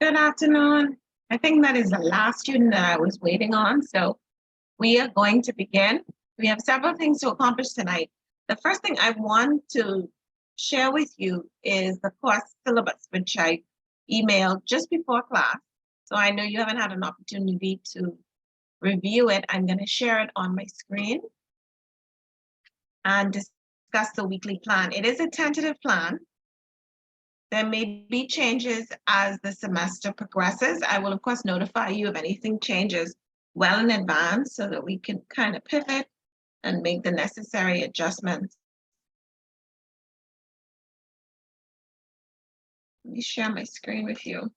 Good afternoon. I think that is the last student that I was waiting on. So we are going to begin. We have several things to accomplish tonight. The first thing I want to share with you is the course syllabus, which I emailed just before class. So I know you haven't had an opportunity to review it. I'm going to share it on my screen and discuss the weekly plan. It is a tentative plan. There may be changes as the semester progresses. I will, of course, notify you if anything changes well in advance so that we can kind of pivot and make the necessary adjustments. Let me share my screen with you.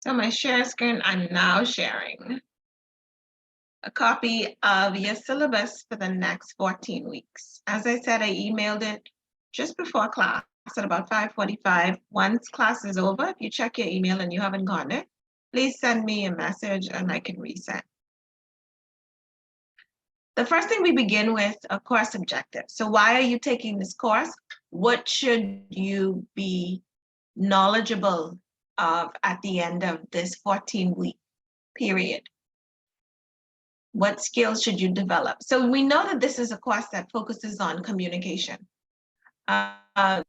So my share screen, I'm now sharing a copy of your syllabus for the next 14 weeks. As I said, I emailed it just before class at about 5:45. Once class is over, if you check your email and you haven't gotten it, please send me a message and I can resend. The first thing we begin with a course objective. So why are you taking this course? What should you be knowledgeable of at the end of this 14-week period? What skills should you develop? So we know that this is a course that focuses on communication. At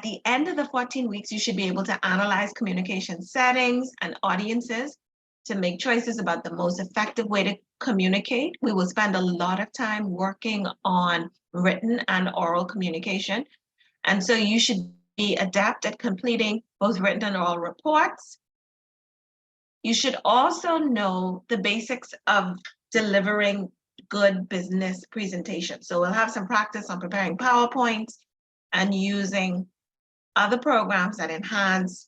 the end of the 14 weeks, you should be able to analyze communication settings and audiences to make choices about the most effective way to communicate. We will spend a lot of time working on written and oral communication. And so you should be adept at completing both written and oral reports. You should also know the basics of delivering good business presentations. So we'll have some practice on preparing PowerPoints and using other programs that enhance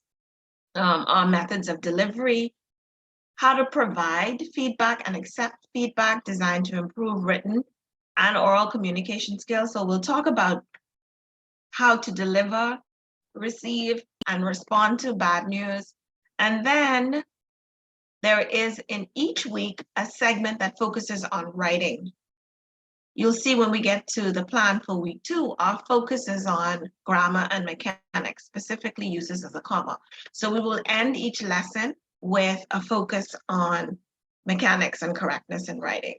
our methods of delivery, how to provide feedback and accept feedback designed to improve written and oral communication skills. So we'll talk about how to deliver, receive, and respond to bad news. And then there is in each week a segment that focuses on writing. You'll see when we get to the plan for week 2, our focus is on grammar and mechanics, specifically uses of the comma. So we will end each lesson with a focus on mechanics and correctness in writing.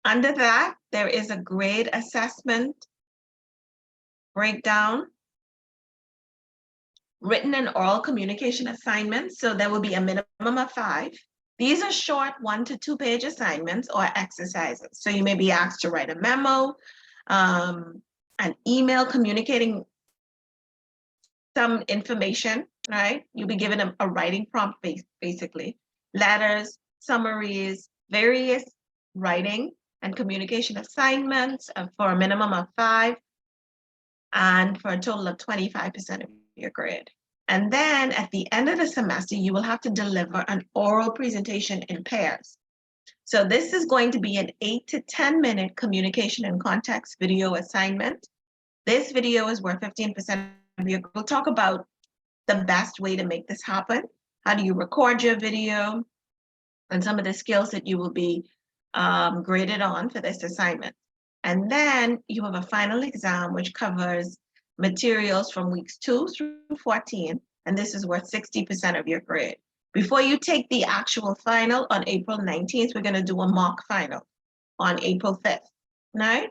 Under that, there is a grade assessment breakdown, written and oral communication assignments. So there will be a minimum of 5. These are short 1 to 2 page assignments or exercises. So you may be asked to write a memo, an email communicating some information, right? You'll be given a writing prompt, basically. Letters, summaries, various writing and communication assignments for a minimum of 5 and for a total of 25% of your grade. And then at the end of the semester, you will have to deliver an oral presentation in pairs. So this is going to be an 8 to 10 minute communication and context video assignment. This video is worth 15% of your grade. We'll talk about the best way to make this happen. How do you record your video and some of the skills that you will be graded on for this assignment. And then you have a final exam, which covers materials from weeks 2 through 14, and this is worth 60% of your grade. Before you take the actual final on April 19th, we're going to do a mock final on April 5th, right?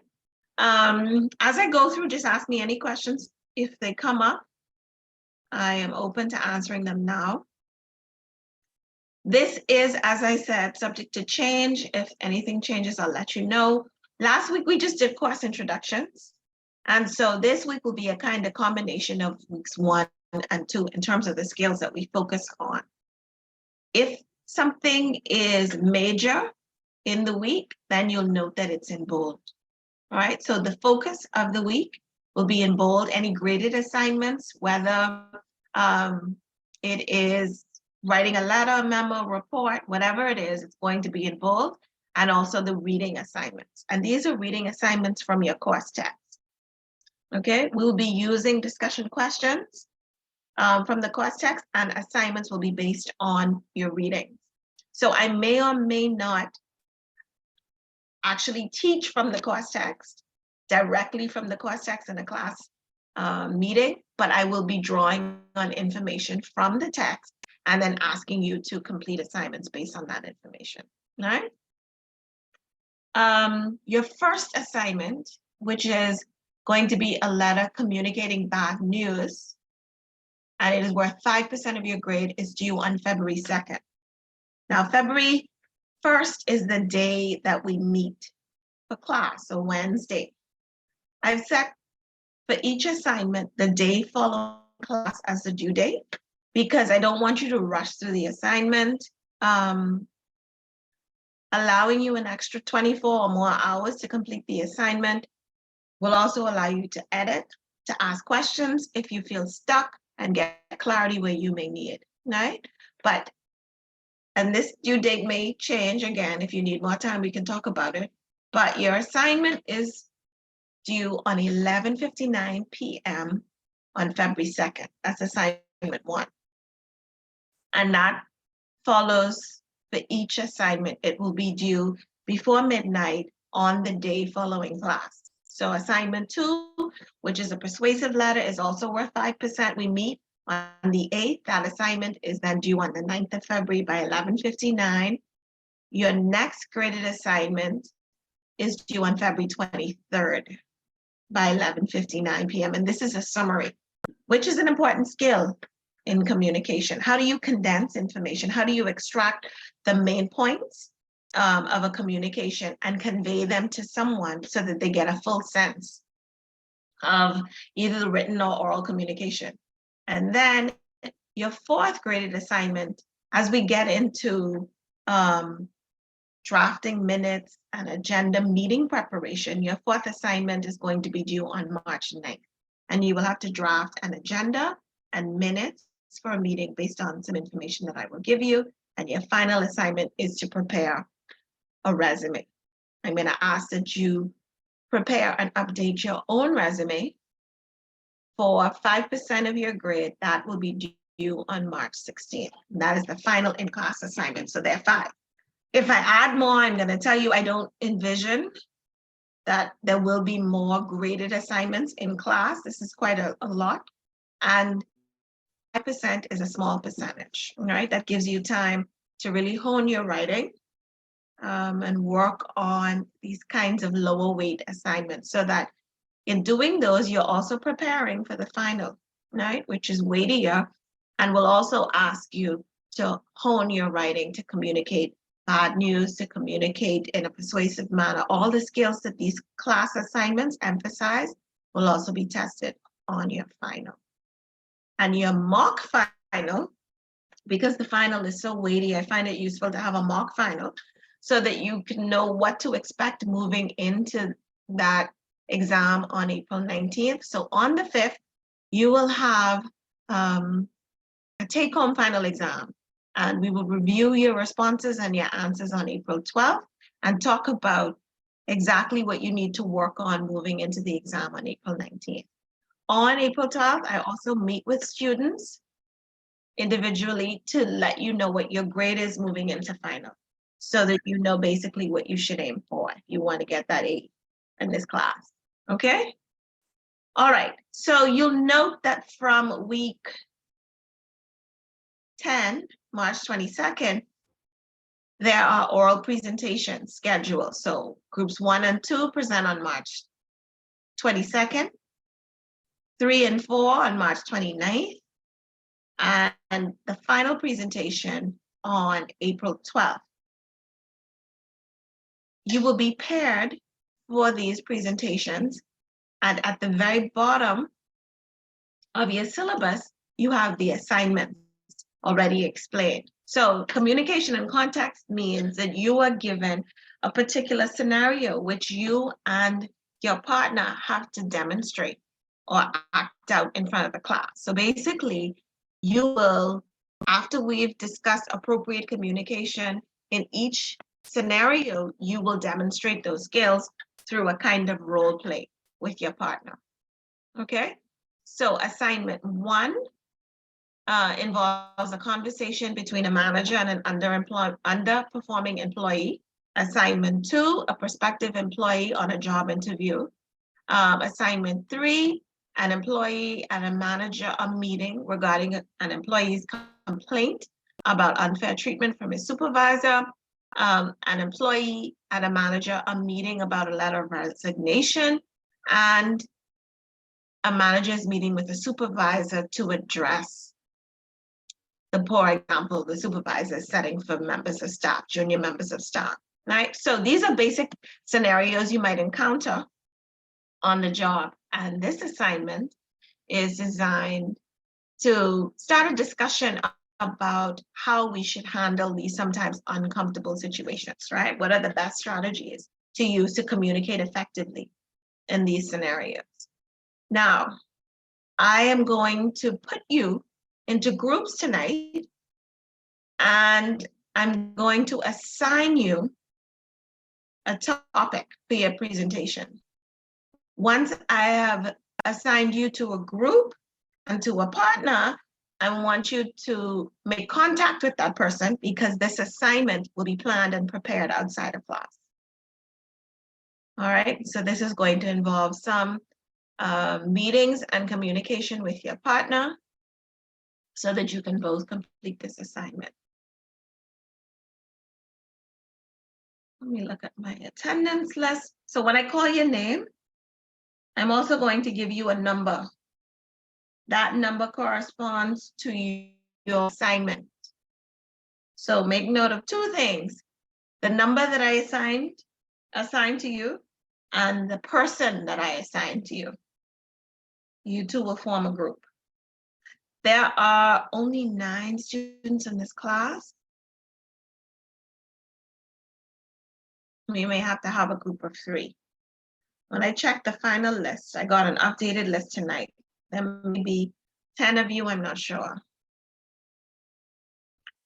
As I go through, just ask me any questions if they come up. I am open to answering them now. This is, as I said, subject to change. If anything changes, I'll let you know. Last week, we just did course introductions. And so this week will be a kind of combination of weeks 1 and 2 in terms of the skills that we focus on. If something is major in the week, then you'll note that it's in bold. All right, so the focus of the week will be in bold. Any graded assignments, whether it is writing a letter, memo, report, whatever it is, it's going to be in bold, and also the reading assignments. And these are reading assignments from your course text. Okay, we'll be using discussion questions from the course text, and assignments will be based on your readings. So I may or may not actually teach from the course text, directly from the course text in a class meeting, but I will be drawing on information from the text and then asking you to complete assignments based on that information, all right? Your first assignment, which is going to be a letter communicating bad news, and it is worth 5% of your grade, is due on February 2nd. Now, February 1st is the day that we meet for class, so Wednesday. I've set for each assignment the day following class as the due date, because I don't want you to rush through the assignment. Allowing you an extra 24 or more hours to complete the assignment will also allow you to edit, to ask questions if you feel stuck, and get clarity where you may need it, right? And this due date may change again. If you need more time, we can talk about it. But your assignment is due on 11:59 p.m. on February 2nd. That's assignment 1. And that follows for each assignment. It will be due before midnight on the day following class. So assignment 2, which is a persuasive letter, is also worth 5%. We meet on the 8th. That assignment is then due on the 9th of February by 11:59. Your next graded assignment is due on February 23rd by 11:59 p.m. And this is a summary, which is an important skill in communication. How do you condense information? How do you extract the main points of a communication and convey them to someone so that they get a full sense of either the written or oral communication? And then your 4th graded assignment, as we get into drafting minutes and agenda meeting preparation, your 4th assignment is going to be due on March 9th. And you will have to draft an agenda and minutes for a meeting based on some information that I will give you. And your final assignment is to prepare a resume. I'm going to ask that you prepare and update your own resume for 5% of your grade. That will be due on March 16th. That is the final in-class assignment. So there are 5. If I add more, I'm going to tell you I don't envision that there will be more graded assignments in class. This is quite a lot. And 5% is a small percentage, right? That gives you time to really hone your writing and work on these kinds of lower weight assignments, so that in doing those, you're also preparing for the final, right? Which is weightier and will also ask you to hone your writing, to communicate bad news, to communicate in a persuasive manner. All the skills that these class assignments emphasize will also be tested on your final. And your mock final, because the final is so weighty, I find it useful to have a mock final so that you can know what to expect moving into that exam on April 19th. So on the 5th, you will have a take-home final exam, and we will review your responses and your answers on April 12th and talk about exactly what you need to work on moving into the exam on April 19th. On April 12th, I also meet with students individually to let you know what your grade is moving into final, so that you know basically what you should aim for if you want to get that 8 in this class, okay? All right, so you'll note that from week 10, March 22nd, there are oral presentations scheduled. So groups 1 and 2 present on March 22nd, 3 and 4 on March 29th, and the final presentation on April 12th. You will be paired for these presentations, and at the very bottom of your syllabus, you have the assignments already explained. So communication in context means that you are given a particular scenario which you and your partner have to demonstrate or act out in front of the class. So basically, you will, after we've discussed appropriate communication in each scenario, you will demonstrate those skills through a kind of role play with your partner. Okay? So assignment 1 involves a conversation between a manager and an underperforming employee. Assignment 2, a prospective employee on a job interview. Assignment 3, an employee and a manager are meeting regarding an employee's complaint about unfair treatment from his supervisor. An employee and a manager are meeting about a letter of resignation, and a manager is meeting with a supervisor to address the poor example the supervisor is setting for members of staff, junior members of staff, right? So these are basic scenarios you might encounter on the job. And this assignment is designed to start a discussion about how we should handle these sometimes uncomfortable situations, right? What are the best strategies to use to communicate effectively in these scenarios? Now, I am going to put you into groups tonight, and I'm going to assign you a topic for your presentation. Once I have assigned you to a group and to a partner, I want you to make contact with that person, because this assignment will be planned and prepared outside of class. All right, so this is going to involve some meetings and communication with your partner so that you can both complete this assignment. Let me look at my attendance list. So when I call your name, I'm also going to give you a number. That number corresponds to your assignment. So make note of two things: the number that I assigned to you, and the person that I assigned to you. You two will form a group. There are only 9 students in this class. We may have to have a group of 3. When I checked the final list, I got an updated list tonight. There may be 10 of you, I'm not sure.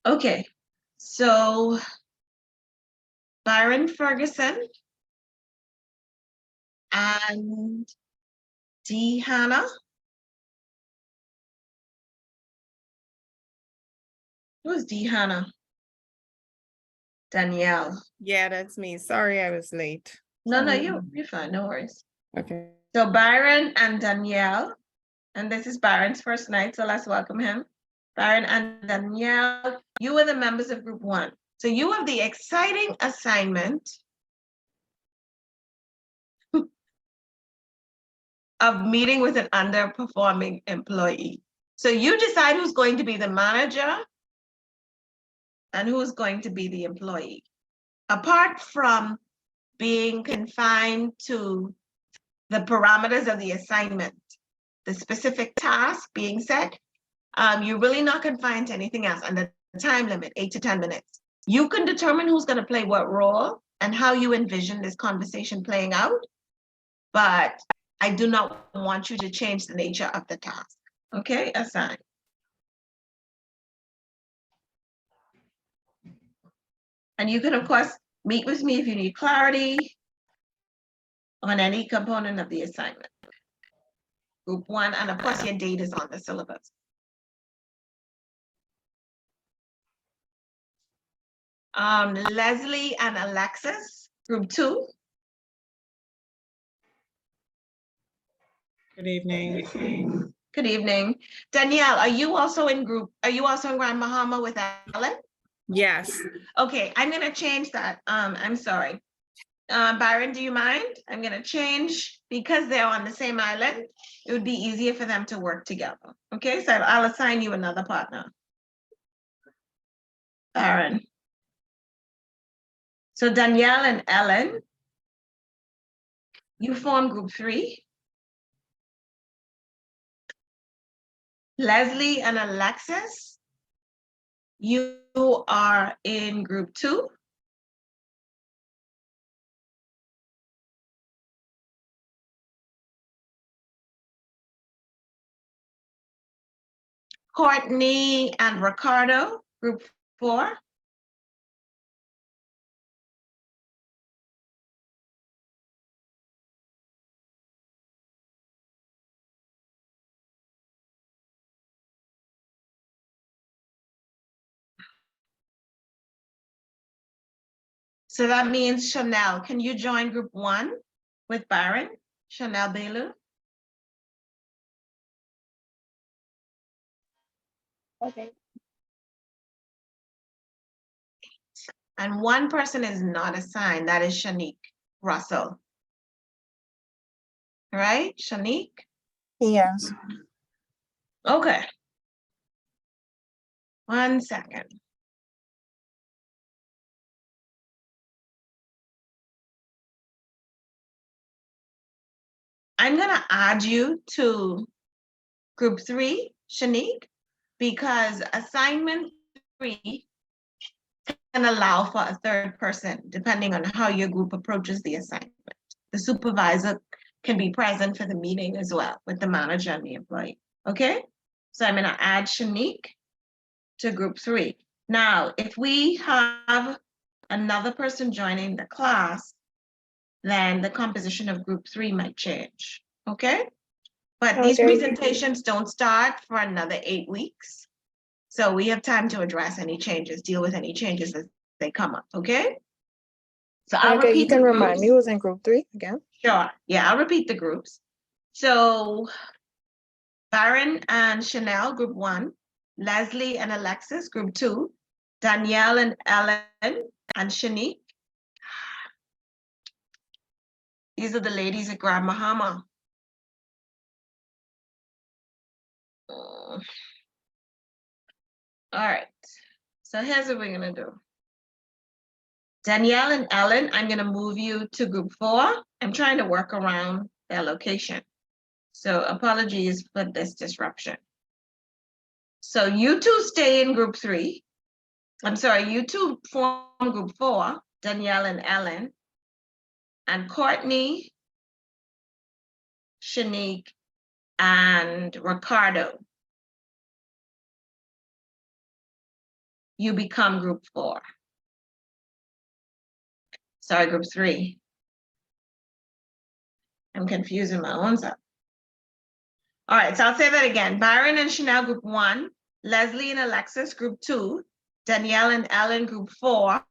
Okay, so Byron Ferguson and D. Hannah. Who's D. Hannah? Danielle. Yeah, that's me. Sorry, I was late. No, you're fine, no worries. Okay. So Byron and Danielle, and this is Byron's first night, so let's welcome him. Byron and Danielle, you are the members of group 1. So you have the exciting assignment of meeting with an underperforming employee. So you decide who's going to be the manager and who's going to be the employee. Apart from being confined to the parameters of the assignment, the specific task being set, you're really not confined to anything else, and the time limit, 8 to 10 minutes. You can determine who's going to play what role and how you envision this conversation playing out, but I do not want you to change the nature of the task. Okay, assign. And you can, of course, meet with me if you need clarity on any component of the assignment. Group 1, and of course, your date is on the syllabus. Leslie and Alexis, group 2. Good evening. Good evening. Danielle, are you also in Grand Bahama with Ellen? Yes. Okay, I'm gonna change that. I'm sorry. Byron, do you mind? I'm gonna change, because they're on the same island, it would be easier for them to work together. Okay, so I'll assign you another partner. Byron. So Danielle and Ellen, you form group 3. Leslie and Alexis, you are in group 2. Courtney and Ricardo, group 4. So that means Chanel, can you join group 1 with Byron? Chanel Belu? Okay. And one person is not assigned, that is Shanique Russell. Right, Shanique? Yes. Okay. 1 second. I'm gonna add you to group 3, Shanique, because assignment 3 can allow for a third person, depending on how your group approaches the assignment. The supervisor can be present for the meeting as well with the manager and the employee, okay? So I'm gonna add Shanique to group 3. Now, if we have another person joining the class, then the composition of group 3 might change, okay? But these Okay. presentations don't start for another 8 weeks. So we have time to address any changes, deal with any changes as they come up, okay? So I'll Okay, repeat you can the remind me groups. who's in group 3 again. Sure, yeah, I'll repeat the groups. So Byron and Chanel, group 1, Leslie and Alexis, group 2, Danielle and Ellen and Shanique. These are the ladies at Grand Bahama. All right, so here's what we're gonna do. Danielle and Ellen, I'm gonna move you to group 4. I'm trying to work around their location. So apologies for this disruption. So you two stay in group 3. I'm sorry, you two form group 4, Danielle and Ellen, and Courtney, Shanique, and Ricardo. You become group 4. Sorry, group 3. I'm confusing my own self. All right, so I'll say that again. Byron and Chanel, group 1. Leslie and Alexis, group 2. Danielle and Ellen, group 4.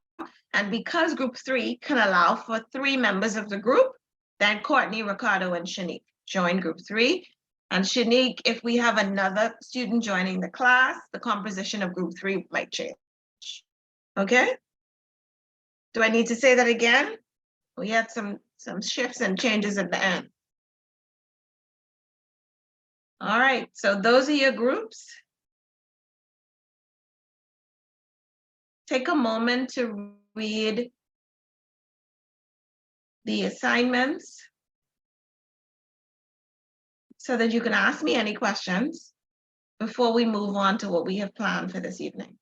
And because group 3 can allow for 3 members of the group, then Courtney, Ricardo, and Shanique join group 3. And Shanique, if we have another student joining the class, the composition of group 3 might change. Okay? Do I need to say that again? We had some shifts and changes at the end. All right, so those are your groups. Take a moment to read the assignments so that you can ask me any questions before we move on to what we have planned for this evening.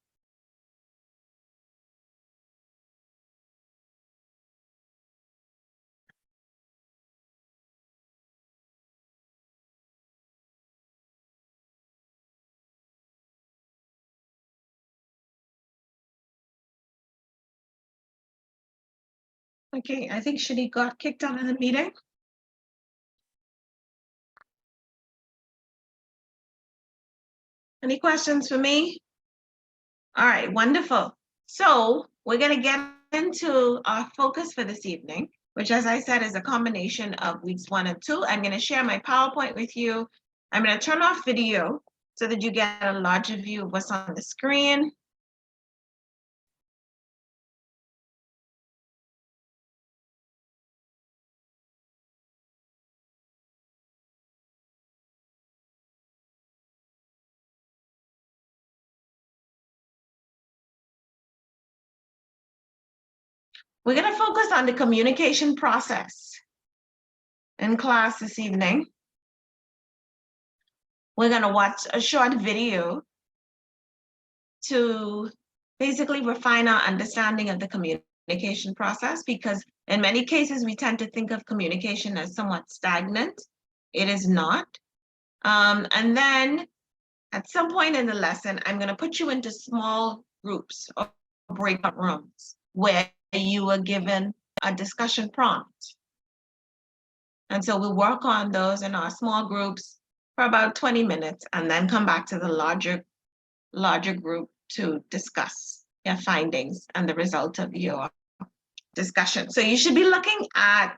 Okay, I think Shanique got kicked out of the meeting. Any questions for me? All right, wonderful. So we're gonna get into our focus for this evening, which, as I said, is a combination of weeks 1 and 2. I'm gonna share my PowerPoint with you. I'm gonna turn off video so that you get a larger view of what's on the screen. We're gonna focus on the communication process in class this evening. We're gonna watch a short video to basically refine our understanding of the communication process, because in many cases, we tend to think of communication as somewhat stagnant. It is not. And then at some point in the lesson, I'm gonna put you into small groups or breakout rooms where you are given a discussion prompt. And so we'll work on those in our small groups for about 20 minutes and then come back to the larger group to discuss your findings and the result of your discussion. So you should be looking at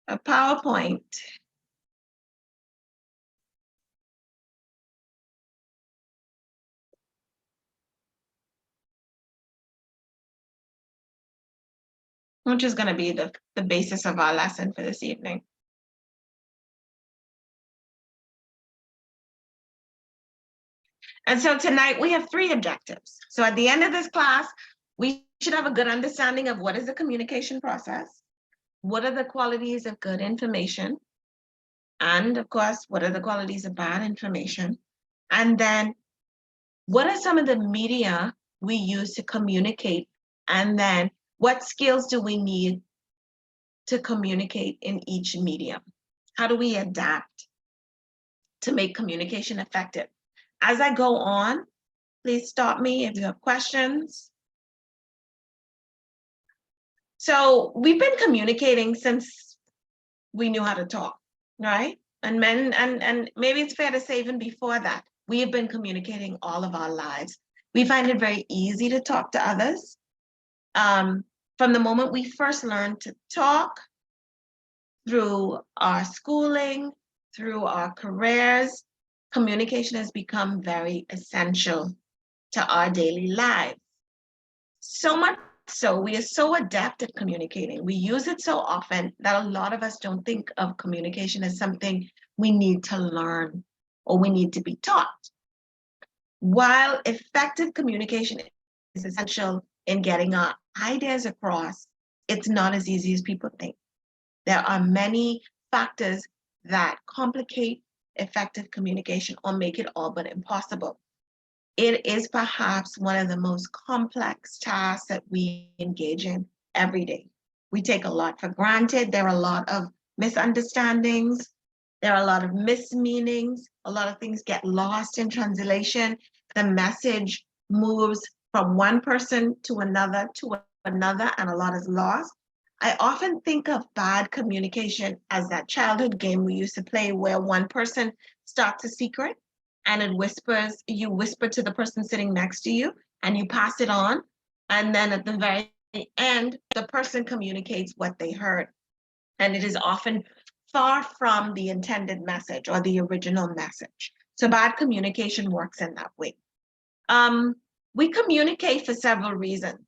a PowerPoint. Which is going to be the basis of our lesson for this evening. And so tonight we have 3 objectives. So at the end of this class, we should have a good understanding of what is the communication process, what are the qualities of good information, and of course, what are the qualities of bad information, and then what are some of the media we use to communicate, and then what skills do we need to communicate in each medium? How do we adapt to make communication effective? As I go on, please stop me if you have questions. So we've been communicating since we knew how to talk, right? And maybe it's fair to say even before that, we have been communicating all of our lives. We find it very easy to talk to others. From the moment we first learned to talk, through our schooling, through our careers, communication has become very essential to our daily lives. So much so, we are so adept at communicating. We use it so often that a lot of us don't think of communication as something we need to learn or we need to be taught. While effective communication is essential in getting our ideas across, it's not as easy as people think. There are many factors that complicate effective communication or make it all but impossible. It is perhaps one of the most complex tasks that we engage in every day. We take a lot for granted. There are a lot of misunderstandings. There are a lot of mismeanings. A lot of things get lost in translation. The message moves from one person to another, and a lot is lost. I often think of bad communication as that childhood game we used to play where one person starts a secret and you whisper to the person sitting next to you and you pass it on. And then at the very end, the person communicates what they heard. And it is often far from the intended message or the original message. So bad communication works in that way. We communicate for several reasons.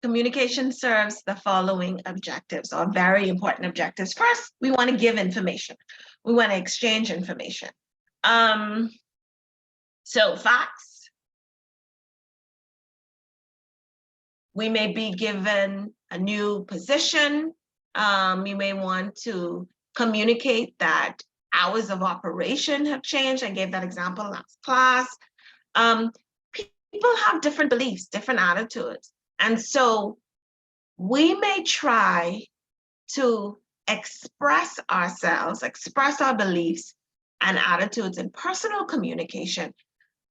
Communication serves the following objectives, or very important objectives. First, we want to give information. We want to exchange information. So facts. We may be given a new position. We may want to communicate that hours of operation have changed. I gave that example last class. People have different beliefs, different attitudes. And so we may try to express ourselves, express our beliefs and attitudes in personal communication,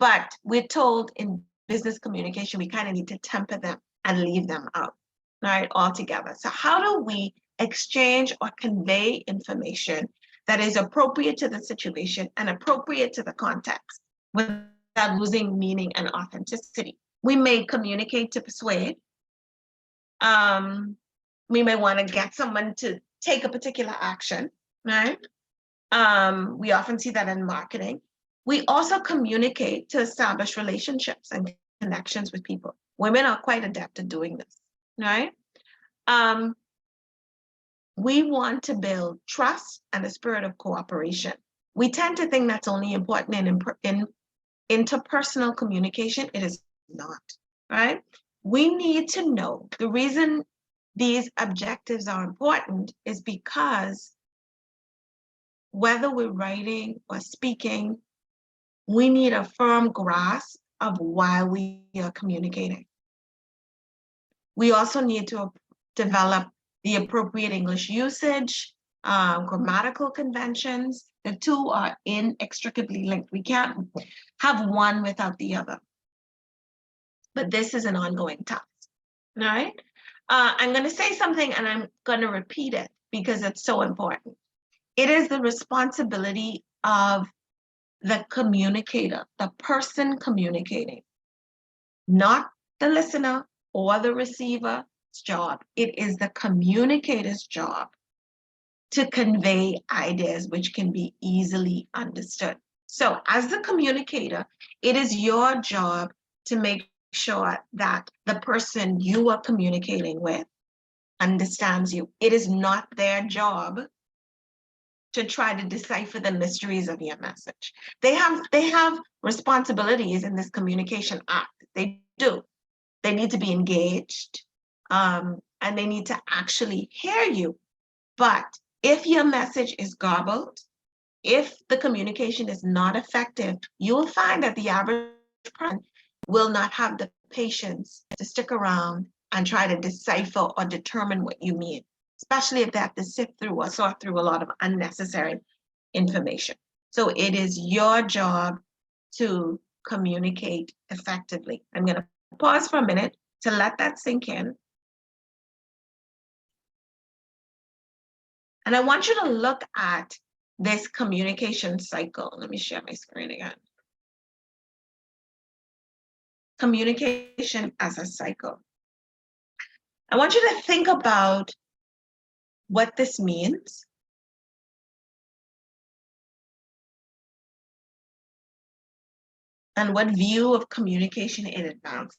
but we're told in business communication, we kind of need to temper them and leave them out, right, altogether. So how do we exchange or convey information that is appropriate to the situation and appropriate to the context without losing meaning and authenticity? We may communicate to persuade. We may want to get someone to take a particular action, right? We often see that in marketing. We also communicate to establish relationships and connections with people. Women are quite adept at doing this, right? We want to build trust and a spirit of cooperation. We tend to think that's only important in interpersonal communication. It is not, right? We need to know the reason these objectives are important is because whether we're writing or speaking, we need a firm grasp of why we are communicating. We also need to develop the appropriate English usage, grammatical conventions. The two are inextricably linked. We can't have one without the other. But this is an ongoing task, all right? I'm going to say something and I'm going to repeat it because it's so important. It is the responsibility of the communicator, the person communicating, not the listener or the receiver's job. It is the communicator's job to convey ideas which can be easily understood. So as the communicator, it is your job to make sure that the person you are communicating with understands you. It is not their job to try to decipher the mysteries of your message. They have responsibilities in this communication act. They do. They need to be engaged, and they need to actually hear you. But if your message is garbled, if the communication is not effective, you will find that the average person will not have the patience to stick around and try to decipher or determine what you mean, especially if they have to sift through or sort through a lot of unnecessary information. So it is your job to communicate effectively. I'm going to pause for a minute to let that sink in. And I want you to look at this communication cycle. Let me share my screen again. Communication as a cycle. I want you to think about what this means. And what view of communication it advances.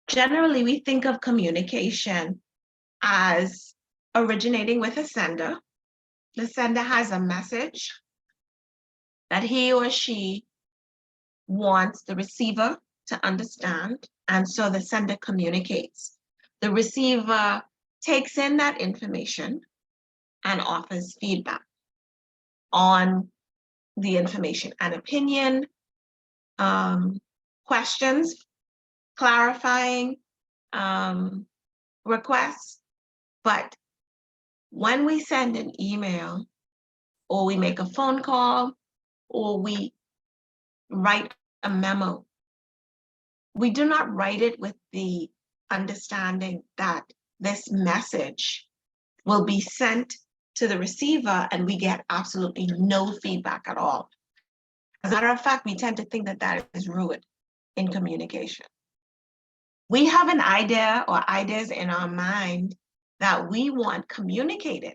Generally, we think of communication as originating with a sender. The sender has a message that he or she wants the receiver to understand, and so the sender communicates. The receiver takes in that information and offers feedback on the information and opinion, questions, clarifying requests. But when we send an email, or we make a phone call, or we write a memo, we do not write it with the understanding that this message will be sent to the receiver and we get absolutely no feedback at all. As a matter of fact, we tend to think that that is rude in communication. We have an idea or ideas in our mind that we want communicated.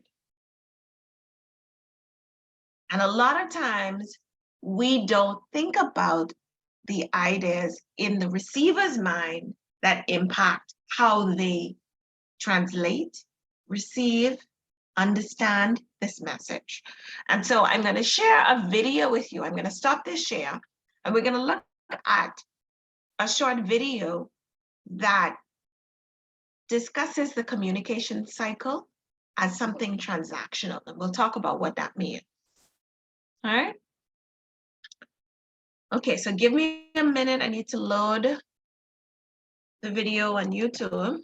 And a lot of times we don't think about the ideas in the receiver's mind that impact how they translate, receive, understand this message. And so I'm going to share a video with you. I'm going to stop this share and we're going to look at a short video that discusses the communication cycle as something transactional. And we'll talk about what that means. All right. Okay, so give me a minute. I need to load the video on YouTube.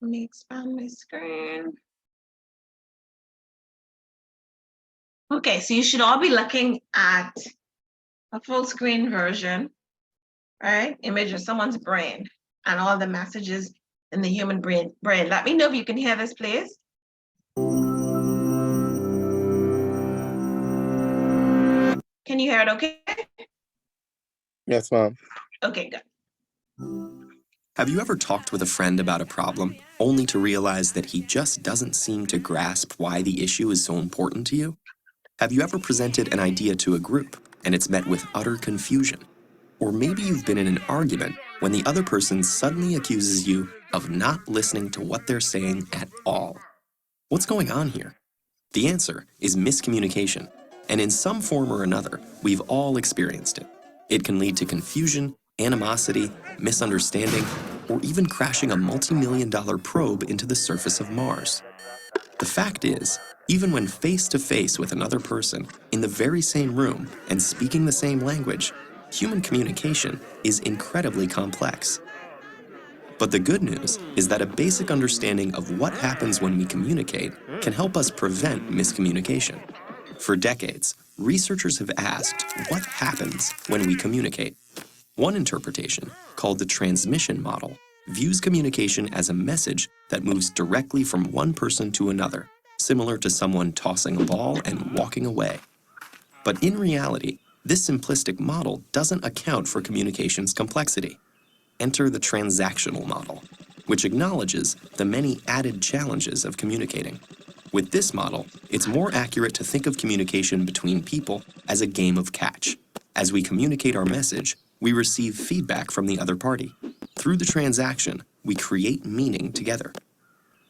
Let me expand my screen. Okay, so you should all be looking at a full screen version, right? Image of someone's brain and all the messages in the human brain. Let me know if you can hear this, please. Can you hear it okay? Yes, Mom. Okay, good. Have you ever talked with a friend about a problem, only to realize that he just doesn't seem to grasp why the issue is so important to you? Have you ever presented an idea to a group, and it's met with utter confusion. Or maybe you've been in an argument when the other person suddenly accuses you of not listening to what they're saying at all. What's going on here? The answer is miscommunication, and in some form or another, we've all experienced it. It can lead to confusion, animosity, misunderstanding, or even crashing a multi-million-dollar probe into the surface of Mars. The fact is, even when face-to-face with another person, in the very same room and speaking the same language, human communication is incredibly complex. But the good news is that a basic understanding of what happens when we communicate can help us prevent miscommunication. For decades, researchers have asked what happens when we communicate. One interpretation, called the transmission model, views communication as a message that moves directly from one person to another, similar to someone tossing a ball and walking away. But in reality, this simplistic model doesn't account for communication's complexity. Enter the transactional model, which acknowledges the many added challenges of communicating. With this model, it's more accurate to think of communication between people as a game of catch. As we communicate our message, we receive feedback from the other party. Through the transaction, we create meaning together.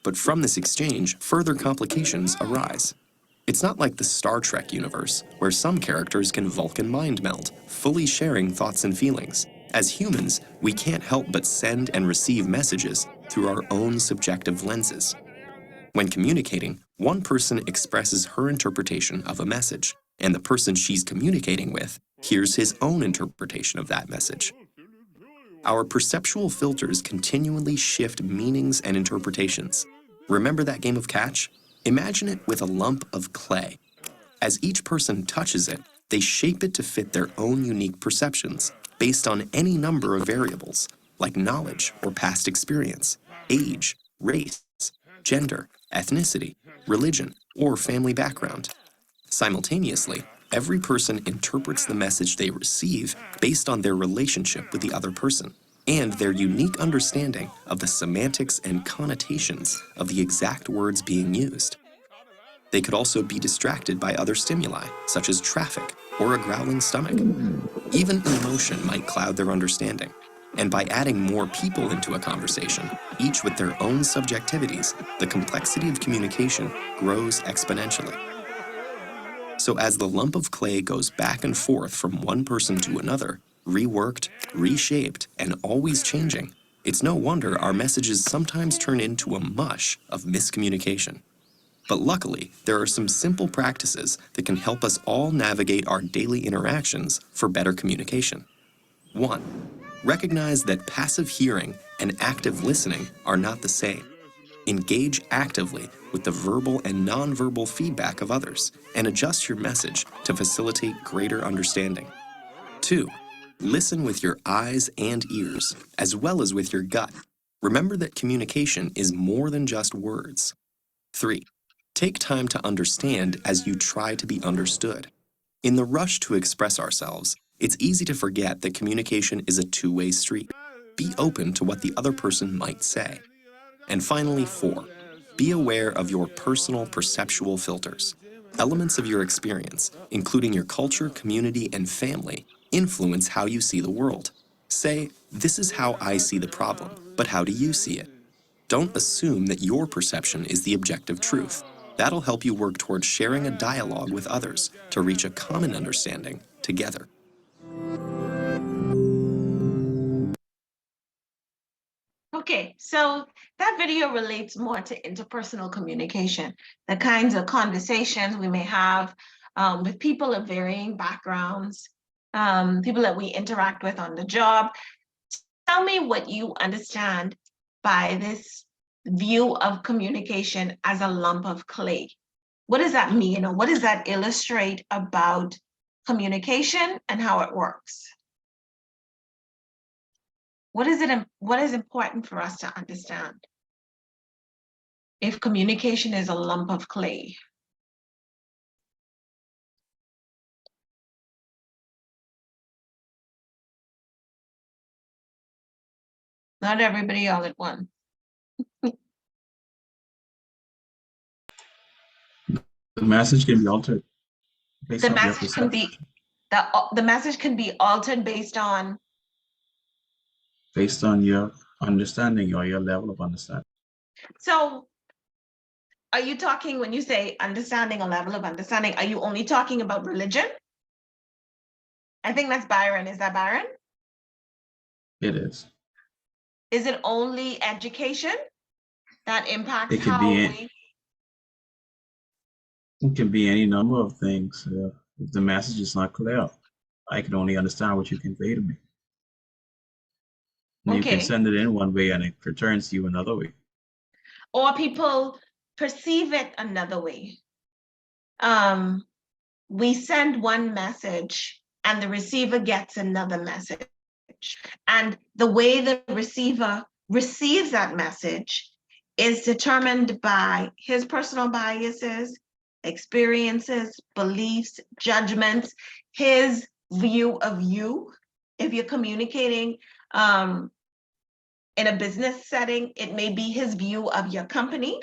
But from this exchange, further complications arise. It's not like the Star Trek universe, where some characters can Vulcan mind meld, fully sharing thoughts and feelings. As humans, we can't help but send and receive messages through our own subjective lenses. When communicating, one person expresses her interpretation of a message, and the person she's communicating with hears his own interpretation of that message. Our perceptual filters continually shift meanings and interpretations. Remember that game of catch? Imagine it with a lump of clay. As each person touches it, they shape it to fit their own unique perceptions, based on any number of variables, like knowledge or past experience, age, race, gender, ethnicity, religion, or family background. Simultaneously, every person interprets the message they receive based on their relationship with the other person and their unique understanding of the semantics and connotations of the exact words being used. They could also be distracted by other stimuli, such as traffic or a growling stomach. Even emotion might cloud their understanding. And by adding more people into a conversation, each with their own subjectivities, the complexity of communication grows exponentially. So as the lump of clay goes back and forth from one person to another, reworked, reshaped, and always changing, it's no wonder our messages sometimes turn into a mush of miscommunication. But luckily, there are some simple practices that can help us all navigate our daily interactions for better communication. 1. Recognize that passive hearing and active listening are not the same. Engage actively with the verbal and nonverbal feedback of others and adjust your message to facilitate greater understanding. 2. Listen with your eyes and ears, as well as with your gut. Remember that communication is more than just words. 3. Take time to understand as you try to be understood. In the rush to express ourselves, it's easy to forget that communication is a two-way street. Be open to what the other person might say. And finally, 4. Be aware of your personal perceptual filters. Elements of your experience, including your culture, community, and family, influence how you see the world. Say, "This is how I see the problem, but how do you see it?" Don't assume that your perception is the objective truth. That'll help you work towards sharing a dialogue with others to reach a common understanding together. Okay, so that video relates more to interpersonal communication, the kinds of conversations we may have with people of varying backgrounds, people that we interact with on the job. Tell me what you understand by this view of communication as a lump of clay. What does that mean, or what does that illustrate about communication and how it works? What is important for us to understand if communication is a lump of clay? Not everybody all at once. The message can be altered based The on their message can be, perception. The message can be altered based on, Based on your understanding or your level of understanding. so are you talking, when you say understanding, a level of understanding, are you only talking about religion? I think that's Byron. Is that Byron? It is. Is it only education that impacts It could how be we? It can be any number of things. If the message is not clear, I can only understand what you convey to me. And you can Okay. send it in one way and it returns to you another way. Or people perceive it another way. We send one message and the receiver gets another message. And the way the receiver receives that message is determined by his personal biases, experiences, beliefs, judgments, his view of you. If you're communicating in a business setting, it may be his view of your company.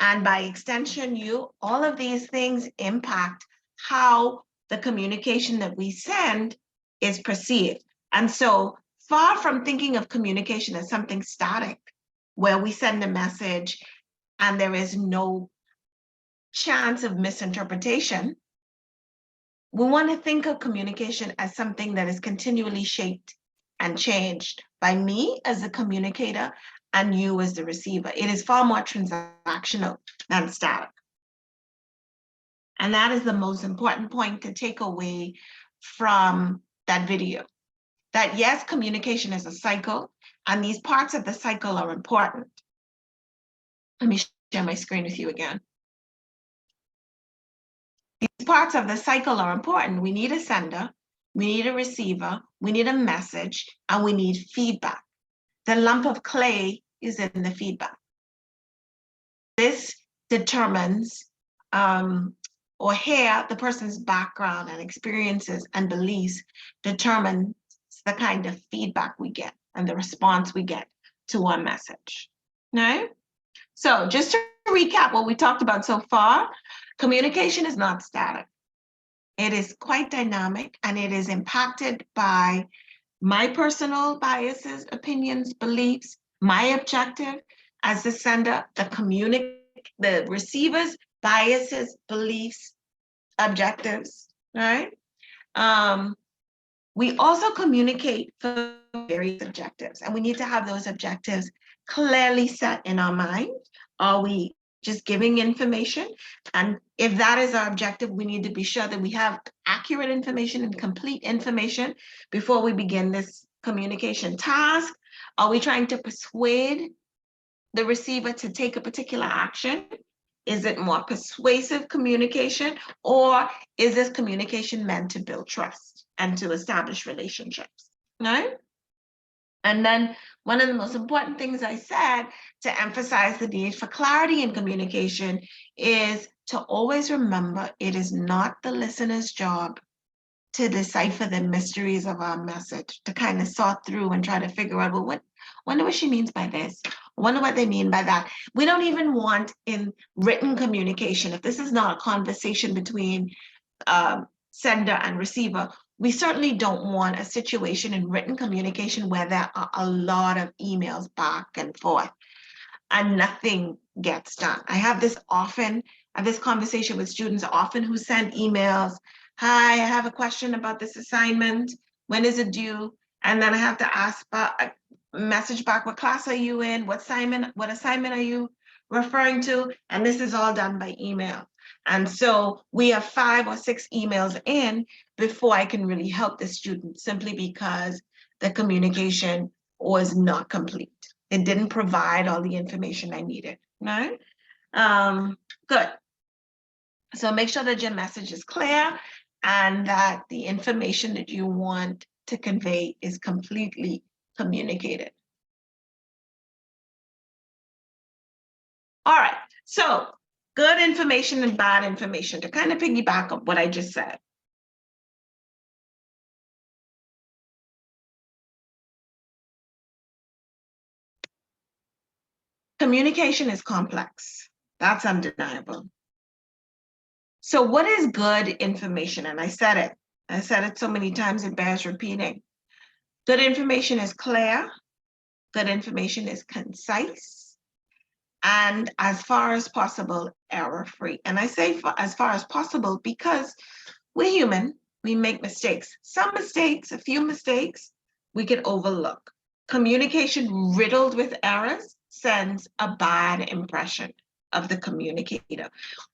And by extension, you, all of these things impact how the communication that we send is perceived. And so, far from thinking of communication as something static, where we send a message and there is no chance of misinterpretation, we want to think of communication as something that is continually shaped and changed by me as the communicator and you as the receiver. It is far more transactional than static. And that is the most important point to take away from that video. That yes, communication is a cycle, and these parts of the cycle are important. Let me share my screen with you again. These parts of the cycle are important. We need a sender, we need a receiver, we need a message, and we need feedback. The lump of clay is in the feedback. This determines, or here, the person's background and experiences and beliefs determines the kind of feedback we get and the response we get to our message. No? So just to recap what we talked about so far, communication is not static. It is quite dynamic and it is impacted by my personal biases, opinions, beliefs, my objective as the sender, the receiver's biases, beliefs, objectives, right? We also communicate for various objectives, and we need to have those objectives clearly set in our mind. Are we just giving information? And if that is our objective, we need to be sure that we have accurate information and complete information before we begin this communication task. Are we trying to persuade the receiver to take a particular action? Is it more persuasive communication, or is this communication meant to build trust and to establish relationships, right? And then one of the most important things I said to emphasize the need for clarity in communication is to always remember it is not the listener's job to decipher the mysteries of our message, to kind of sort through and try to figure out, well, wonder what she means by this. Wonder what they mean by that. We don't even want in written communication, if this is not a conversation between sender and receiver, we certainly don't want a situation in written communication where there are a lot of emails back and forth and nothing gets done. I have this conversation with students often who send emails. Hi, I have a question about this assignment. When is it due? And then I have to ask message back, what class are you in? What assignment are you referring to? And this is all done by email. And so we have 5 or 6 emails in before I can really help the student, simply because the communication was not complete. It didn't provide all the information I needed, right? Good. So make sure that your message is clear and that the information that you want to convey is completely communicated. All right, so good information and bad information, to kind of piggyback on what I just said. Communication is complex. That's undeniable. So what is good information? And I said it I said it so many times, it bears repeating. Good information is clear. Good information is concise. And as far as possible, error-free. And I say as far as possible because we're human, we make mistakes. Some mistakes, a few mistakes, we can overlook. Communication riddled with errors sends a bad impression of the communicator.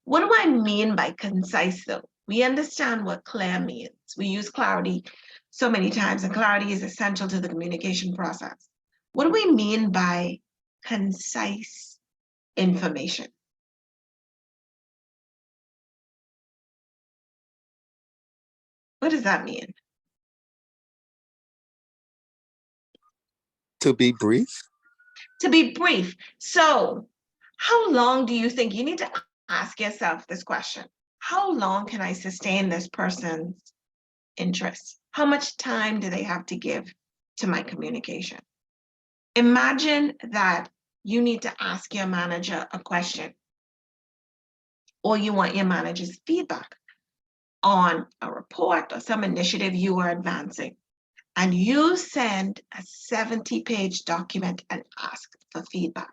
What do I mean by concise though? We understand what clear means. We use clarity so many times, and clarity is essential to the communication process. What do we mean by concise information? What does that mean? To be brief. To be brief. So how long do you think, you need to ask yourself this question, how long can I sustain this person's interest? How much time do they have to give to my communication? Imagine that you need to ask your manager a question, or you want your manager's feedback on a report or some initiative you are advancing, and you send a 70-page document and ask for feedback.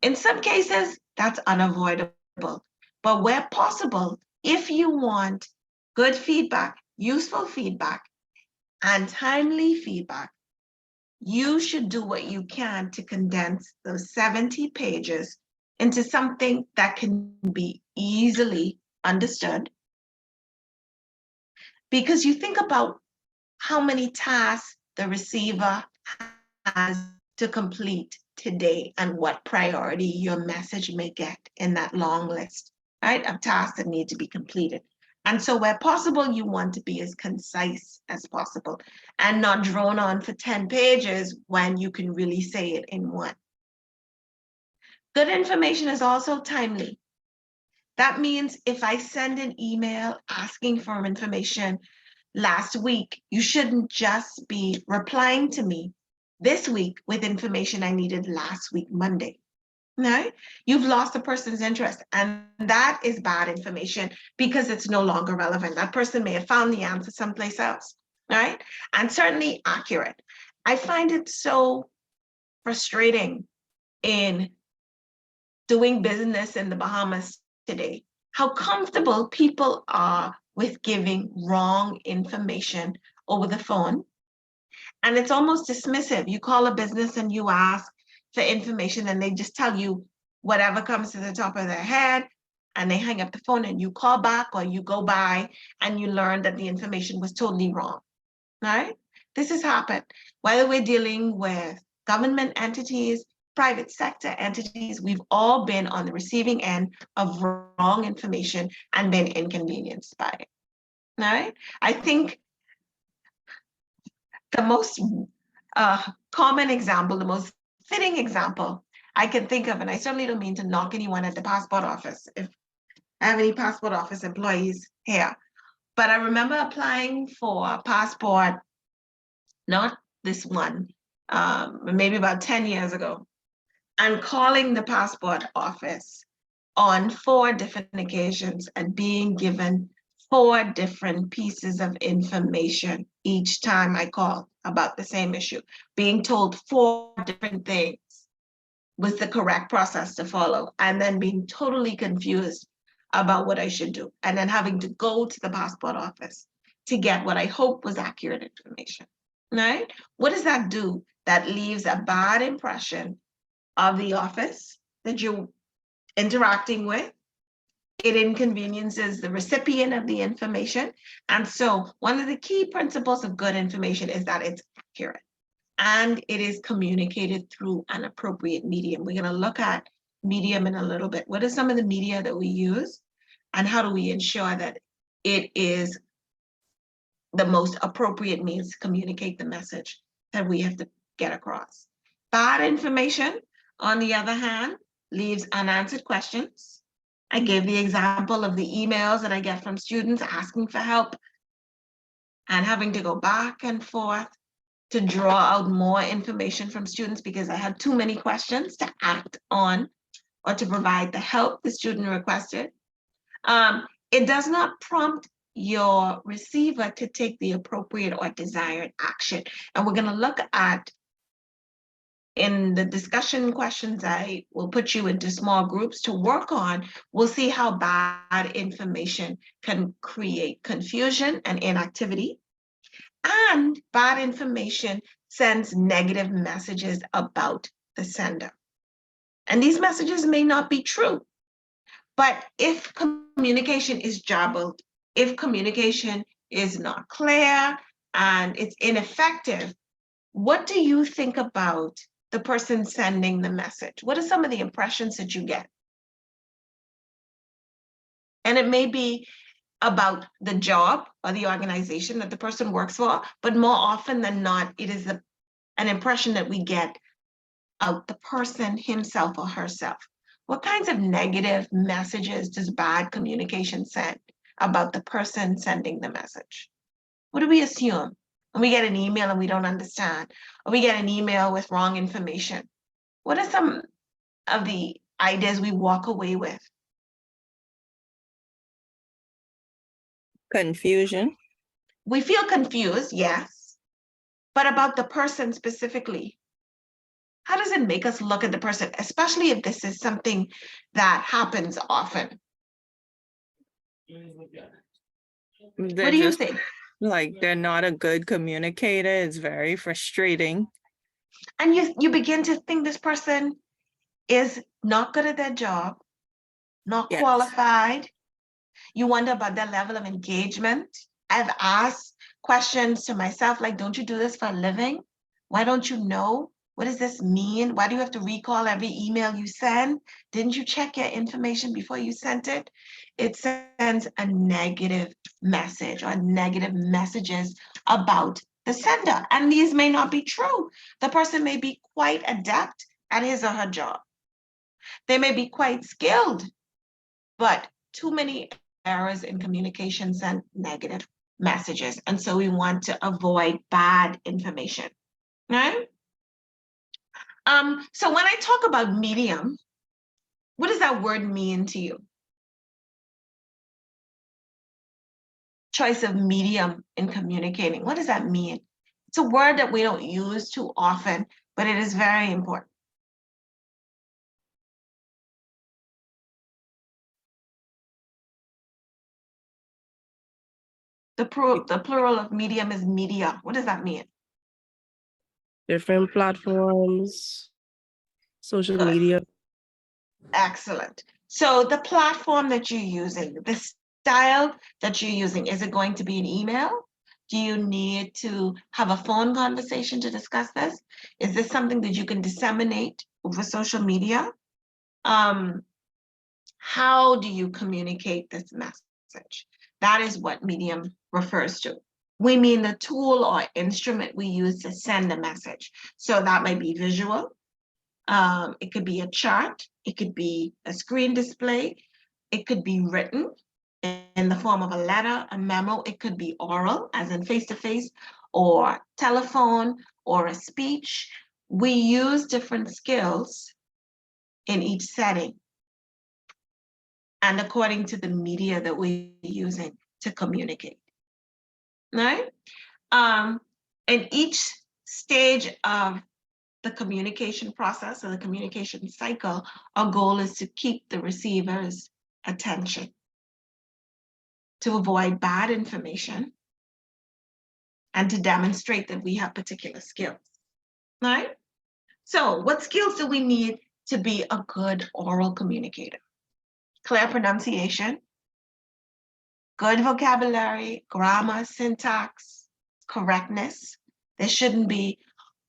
In some cases, that's unavoidable, but where possible, if you want good feedback, useful feedback, and timely feedback, you should do what you can to condense those 70 pages into something that can be easily understood. Because you think about how many tasks the receiver has to complete today and what priority your message may get in that long list, right, of tasks that need to be completed. And so where possible, you want to be as concise as possible and not drone on for 10 pages when you can really say it in one. Good information is also timely. That means if I send an email asking for information last week, you shouldn't just be replying to me this week with information I needed last week, Monday. No, you've lost the person's interest, and that is bad information because it's no longer relevant. That person may have found the answer someplace else, right? And certainly accurate. I find it so frustrating in doing business in the Bahamas today, how comfortable people are with giving wrong information over the phone. And it's almost dismissive. You call a business and you ask for information and they just tell you whatever comes to the top of their head, and they hang up the phone, and you call back or you go by and you learn that the information was totally wrong, right? This has happened. Whether we're dealing with government entities, private sector entities, we've all been on the receiving end of wrong information and been inconvenienced by it, right? I think the most common example, the most fitting example I can think of, and I certainly don't mean to knock anyone at the passport office if I have any passport office employees here, but I remember applying for a passport, not this one, maybe about 10 years ago, and calling the passport office on 4 different occasions and being given 4 different pieces of information each time I called about the same issue. Being told 4 different things was the correct process to follow, and then being totally confused about what I should do, and then having to go to the passport office to get what I hope was accurate information, right? What does that do? That leaves a bad impression of the office that you're interacting with. It inconveniences the recipient of the information. And so one of the key principles of good information is that it's accurate and it is communicated through an appropriate medium. We're going to look at medium in a little bit. What are some of the media that we use, and how do we ensure that it is the most appropriate means to communicate the message that we have to get across? Bad information, on the other hand, leaves unanswered questions. I gave the example of the emails that I get from students asking for help and having to go back and forth to draw out more information from students because I had too many questions to act on or to provide the help the student requested. It does not prompt your receiver to take the appropriate or desired action. And we're going to look at, in the discussion questions, I will put you into small groups to work on. We'll see how bad information can create confusion and inactivity. And bad information sends negative messages about the sender. And these messages may not be true. But if communication is jumbled, if communication is not clear and it's ineffective, what do you think about the person sending the message? What are some of the impressions that you get? And it may be about the job or the organization that the person works for, but more often than not, it is an impression that we get of the person himself or herself. What kinds of negative messages does bad communication send about the person sending the message? What do we assume? When we get an email and we don't understand, or we get an email with wrong information, what are some of the ideas we walk away with? Confusion. We feel confused, yes, but about the person specifically, how does it make us look at the person, especially if this is something that happens often? What do you think? Like they're not a good communicator. It's very frustrating. And you begin to think this person is not good at their job, not Yes. qualified. You wonder about their level of engagement. I've asked questions to myself like, don't you do this for a living? Why don't you know? What does this mean? Why do you have to recall every email you send? Didn't you check your information before you sent it? It sends a negative message or negative messages about the sender. And these may not be true. The person may be quite adept at his or her job. They may be quite skilled, but too many errors in communication send negative messages. And so we want to avoid bad information, right? So when I talk about medium, what does that word mean to you? Choice of medium in communicating. What does that mean? It's a word that we don't use too often, but it is very important. The plural of medium is media. What does that mean? Different platforms, social Good. media. Excellent. So the platform that you're using, the style that you're using, is it going to be an email? Do you need to have a phone conversation to discuss this? Is this something that you can disseminate over social media? How do you communicate this message? That is what medium refers to. We mean the tool or instrument we use to send a message. So that might be visual. It could be a chart. It could be a screen display. It could be written in the form of a letter, a memo. It could be oral, as in face-to-face, or telephone, or a speech. We use different skills in each setting and according to the media that we're using to communicate, right? In each stage of the communication process or the communication cycle, our goal is to keep the receiver's attention, to avoid bad information, and to demonstrate that we have particular skills, right? So what skills do we need to be a good oral communicator? Clear pronunciation, good vocabulary, grammar, syntax, correctness. There shouldn't be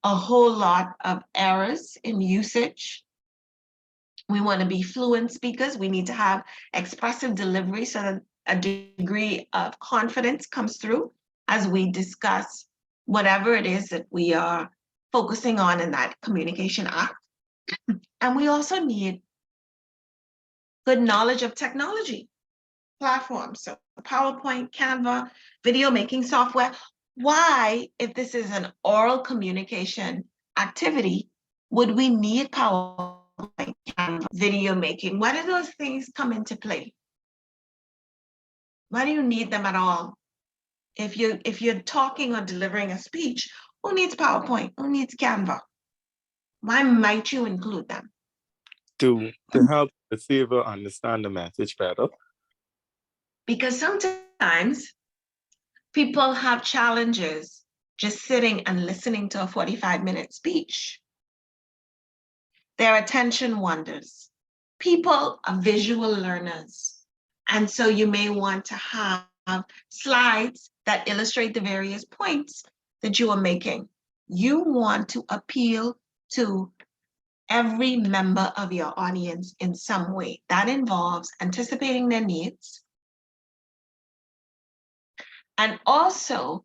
a whole lot of errors in usage. We want to be fluent speakers. We need to have expressive delivery so that a degree of confidence comes through as we discuss whatever it is that we are focusing on in that communication act. And we also need good knowledge of technology platforms, so PowerPoint, Canva, video making software. Why, if this is an oral communication activity, would we need PowerPoint, Canva, video making? Why do those things come into play? Why do you need them at all? If you're talking or delivering a speech, who needs PowerPoint? Who needs Canva? Why might you include them? To help the receiver understand the message better. Because sometimes people have challenges just sitting and listening to a 45-minute speech. Their attention wanders. People are visual learners. And so you may want to have slides that illustrate the various points that you are making. You want to appeal to every member of your audience in some way. That involves anticipating their needs and also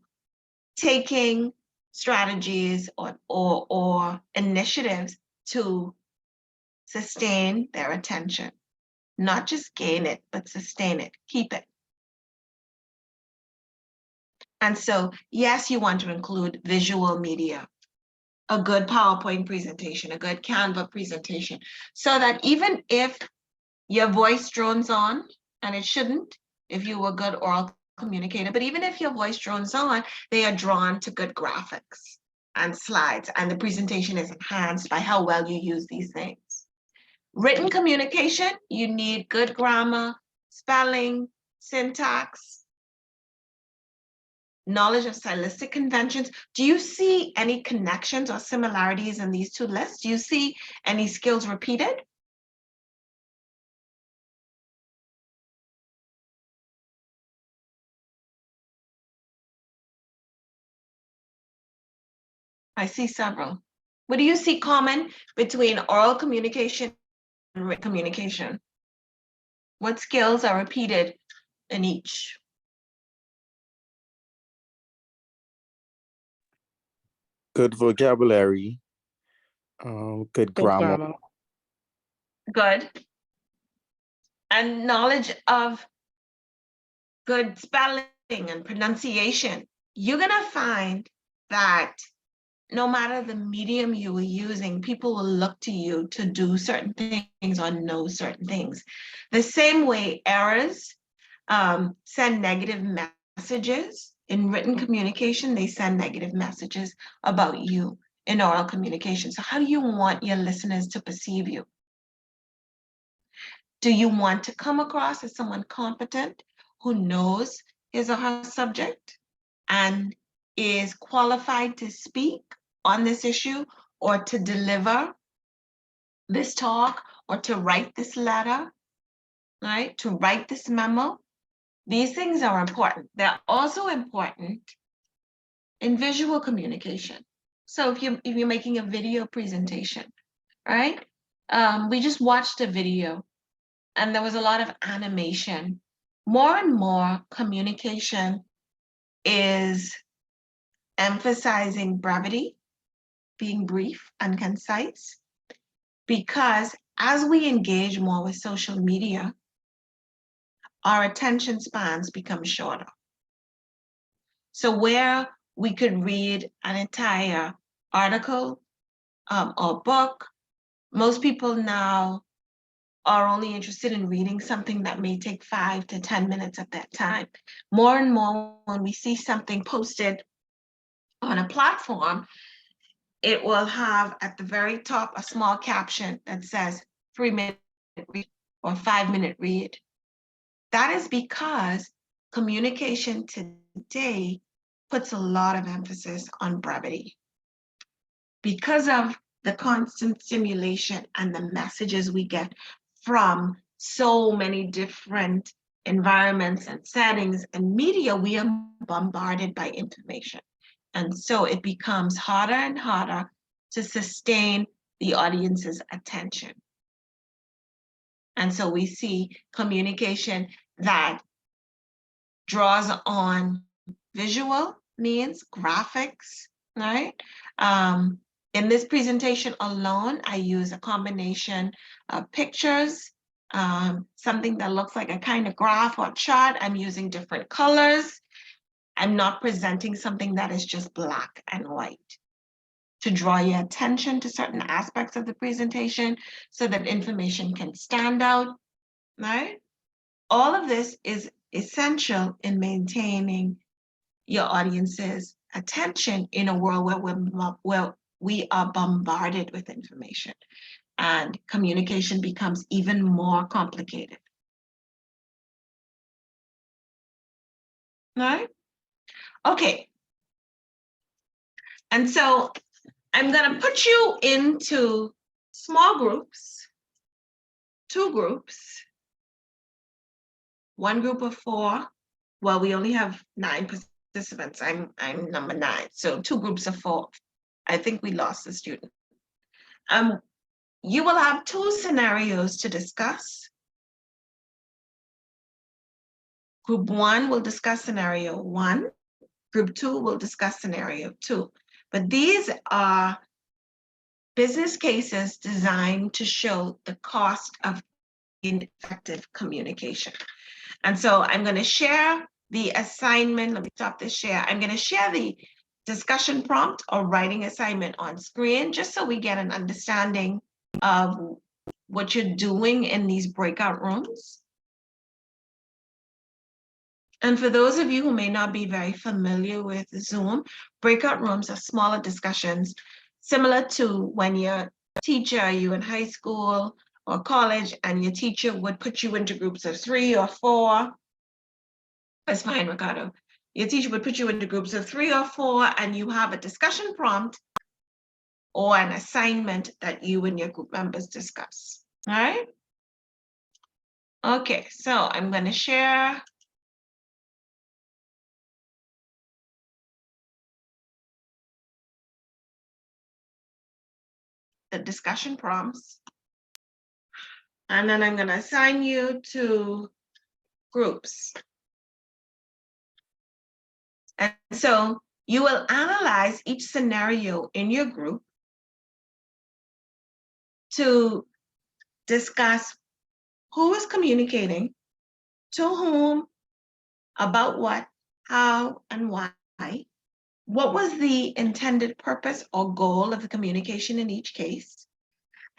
taking strategies or initiatives to sustain their attention. Not just gain it, but sustain it, keep it. And so, yes, you want to include visual media, a good PowerPoint presentation, a good Canva presentation, so that even if your voice drones on, and it shouldn't if you were a good oral communicator, but even if your voice drones on, they are drawn to good graphics and slides, and the presentation is enhanced by how well you use these things. Written communication, you need good grammar, spelling, syntax, knowledge of stylistic conventions. Do you see any connections or similarities in these two lists? Do you see any skills repeated? I see several. What do you see common between oral communication and written communication? What skills are repeated in each? Good vocabulary. Good Good grammar. grammar. Good. And knowledge of good spelling and pronunciation. You're gonna find that no matter the medium you were using, people will look to you to do certain things or know certain things. The same way errors send negative messages in written communication, they send negative messages about you in oral communication. So how do you want your listeners to perceive you? Do you want to come across as someone competent who knows his or her subject and is qualified to speak on this issue or to deliver this talk or to write this letter, right? To write this memo? These things are important. They're also important in visual communication. So if you're making a video presentation, right? We just watched a video and there was a lot of animation. More and more communication is emphasizing brevity, being brief and concise, because as we engage more with social media, our attention spans become shorter. So where we could read an entire article or book, most people now are only interested in reading something that may take 5 to 10 minutes at that time. More and more, when we see something posted on a platform, it will have at the very top a small caption that says 3-minute read or 5-minute read. That is because communication today puts a lot of emphasis on brevity. Because of the constant stimulation and the messages we get from so many different environments and settings and media, we are bombarded by information. And so it becomes harder and harder to sustain the audience's attention. And so we see communication that draws on visual means, graphics, right? In this presentation alone, I use a combination of pictures, something that looks like a kind of graph or chart. I'm using different colors. I'm not presenting something that is just black and white to draw your attention to certain aspects of the presentation so that information can stand out, right? All of this is essential in maintaining your audience's attention in a world where we are bombarded with information and communication becomes even more complicated. All right? Okay. And so I'm going to put you into small groups, 2 groups, 1 group of 4. Well, we only have 9 participants. I'm number 9. So 2 groups of 4. I think we lost a student. You will have 2 scenarios to discuss. Group 1 will discuss scenario 1. Group 2 will discuss scenario 2. But these are business cases designed to show the cost of ineffective communication. And so I'm going to share the assignment. Let me stop this share. I'm going to share the discussion prompt or writing assignment on screen just so we get an understanding of what you're doing in these breakout rooms. And for those of you who may not be very familiar with Zoom, breakout rooms are smaller discussions similar to when your teacher, you in high school or college, and your teacher would put you into groups of 3 or 4. That's fine, Ricardo. Your teacher would put you into groups of 3 or 4, and you have a discussion prompt or an assignment that you and your group members discuss. All right? Okay, so I'm going to share the discussion prompts. And then I'm going to assign you to groups. And so you will analyze each scenario in your group to discuss who is communicating, to whom, about what, how, and why. What was the intended purpose or goal of the communication in each case?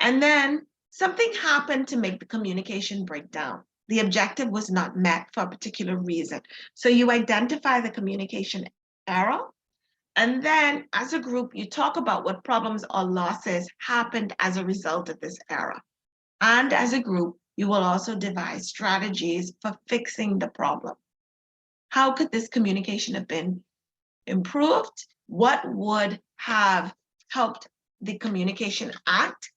And then something happened to make the communication break down. The objective was not met for a particular reason. So you identify the communication error, and then as a group, you talk about what problems or losses happened as a result of this error. And as a group, you will also devise strategies for fixing the problem. How could this communication have been improved? What would have helped the communication act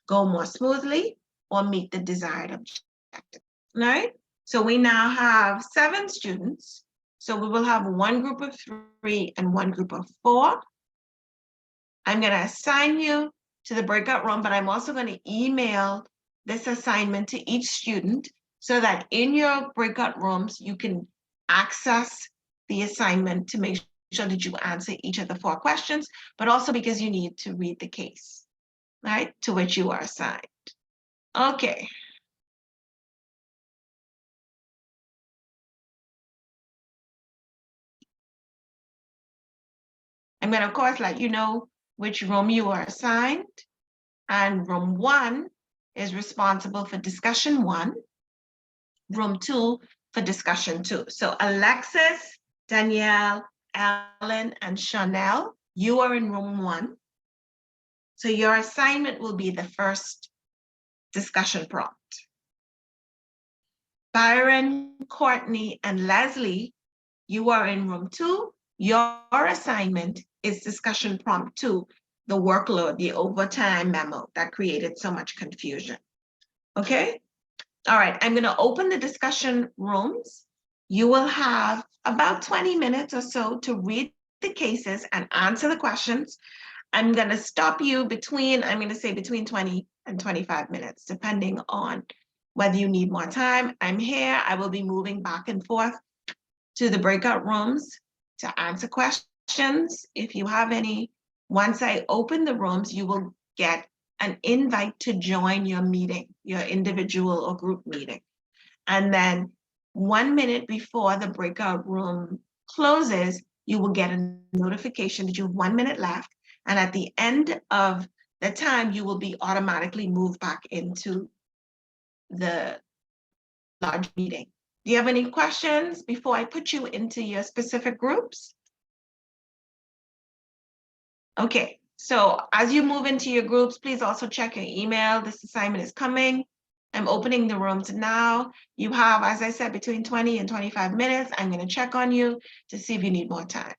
go more smoothly or meet the desired objective? All right? So we now have 7 students. So we will have 1 group of 3 and 1 group of 4. I'm going to assign you to the breakout room, but I'm also going to email this assignment to each student so that in your breakout rooms, you can access the assignment to make sure that you answer each of the 4 questions, but also because you need to read the case, right, to which you are assigned. Okay. I'm going to, of course, let you know which room you are assigned. And room 1 is responsible for discussion 1. Room 2 for discussion 2. So Alexis, Danielle, Ellen, and Chanel, you are in room 1. So your assignment will be the first discussion prompt. Byron, Courtney, and Leslie, you are in room 2. Your assignment is discussion prompt 2, the workload, the overtime memo that created so much confusion. Okay? All right, I'm going to open the discussion rooms. You will have about 20 minutes or so to read the cases and answer the questions. I'm going to stop you between, I'm going to say between 20 and 25 minutes, depending on whether you need more time. I'm here. I will be moving back and forth to the breakout rooms to answer questions. If you have any, once I open the rooms, you will get an invite to join your meeting, your individual or group meeting. And then 1 minute before the breakout room closes, you will get a notification that you have 1 minute left. And at the end of the time, you will be automatically moved back into the large meeting. Do you have any questions before I put you into your specific groups? Okay, so as you move into your groups, please also check your email. This assignment is coming. I'm opening the rooms now. You have, as I said, between 20 and 25 minutes. I'm going to check on you to see if you need more time.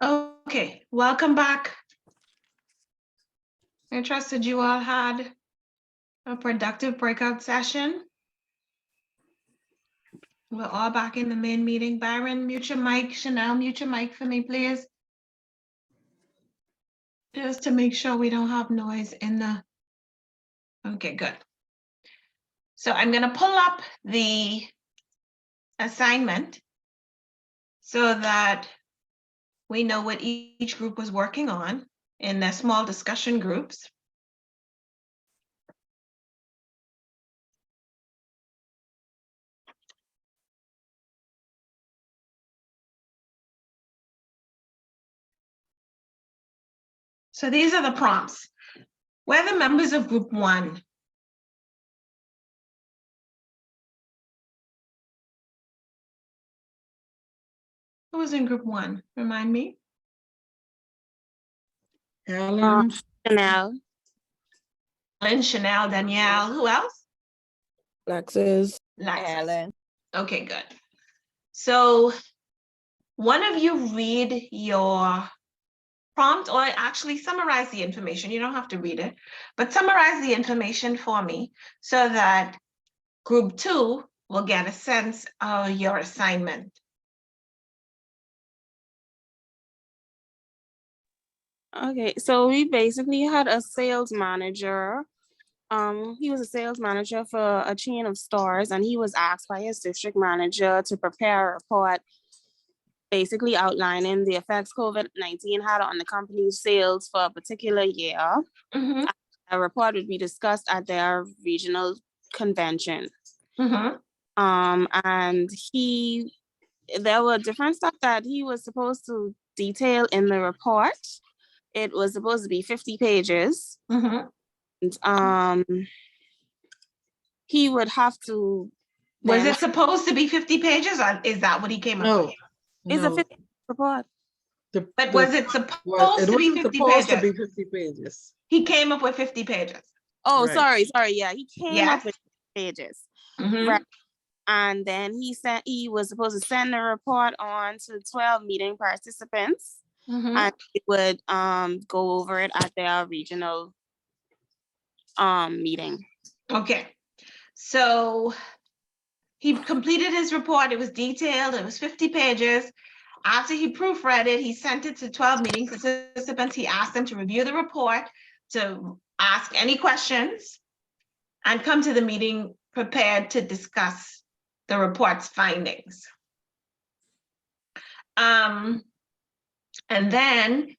Okay, welcome back. I trusted you all had a productive breakout session. We're all back in the main meeting. Byron, mute your mic. Chanel, mute your mic for me, please. Just to make sure we don't have noise in the, okay, good. So I'm gonna pull up the assignment so that we know what each group was working on in their small discussion groups. So these are the prompts. We're the members of group 1. Who was in group 1? Remind me. Chanel. Lynn, Chanel, Danielle, who else? Alexis. Ellen. Okay, good. So one of you read your prompt, or actually summarize the information. You don't have to read it, but summarize the information for me so that group 2 will get a sense of your assignment. Okay, so we basically had a sales manager. He was a sales manager for a chain of stores, and he was asked by his district manager to prepare a report basically outlining the effects COVID-19 had on the company's sales for a particular year. Mm-hmm. A report would be discussed at their regional convention. Mm-hmm. And there were different stuff that he was supposed to detail in the report. It was supposed to be 50 pages. Mm-hmm. And, he would have to. Was it supposed to be 50 pages, or is that what he came up with? It's a 50 report. But was it supposed to be 50 pages? 50 pages. He came up with 50 pages. Oh, Right. sorry. Yeah, he came up with pages. Mhm. Right. And then he was supposed to send the report on to 12 meeting participants, Mhm. and he would go over it at their regional meeting. Okay, so he completed his report. It was detailed. It was 50 pages. After he proofread it, he sent it to 12 meeting participants. He asked them to review the report, to ask any questions, and come to the meeting prepared to discuss the report's findings. And then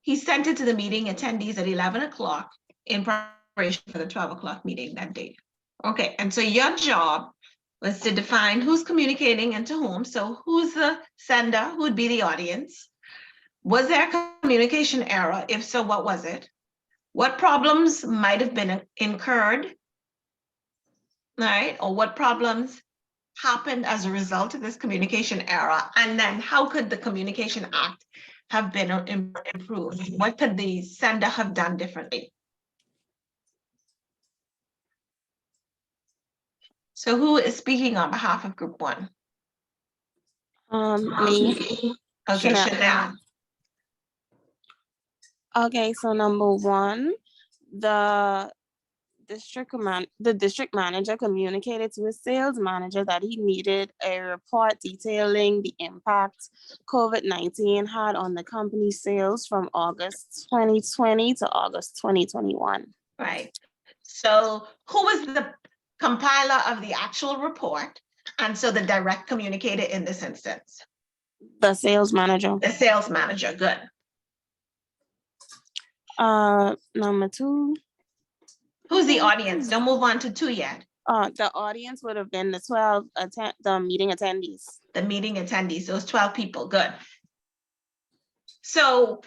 he sent it to the meeting attendees at 11 o'clock in preparation for the 12 o'clock meeting that day. Okay, and so your job was to define who's communicating and to whom. So who's the sender? Who would be the audience? Was there a communication error? If so, what was it? What problems might have been incurred? Right? Or what problems happened as a result of this communication error? And then how could the Communication Act have been improved? What could the sender have done differently? So who is speaking on behalf of group 1? Me. Okay, Chanel. Chanel. Okay, so number 1, the district manager communicated to his sales manager that he needed a report detailing the impact COVID-19 had on the company's sales from August 2020 to August 2021. Right. So who was the compiler of the actual report? And so the direct communicator in this instance? The sales manager. The sales manager, good. Number two, Who's the audience? Don't move on to 2 yet. the audience would have been the meeting attendees. The meeting attendees, those 12 people, good. So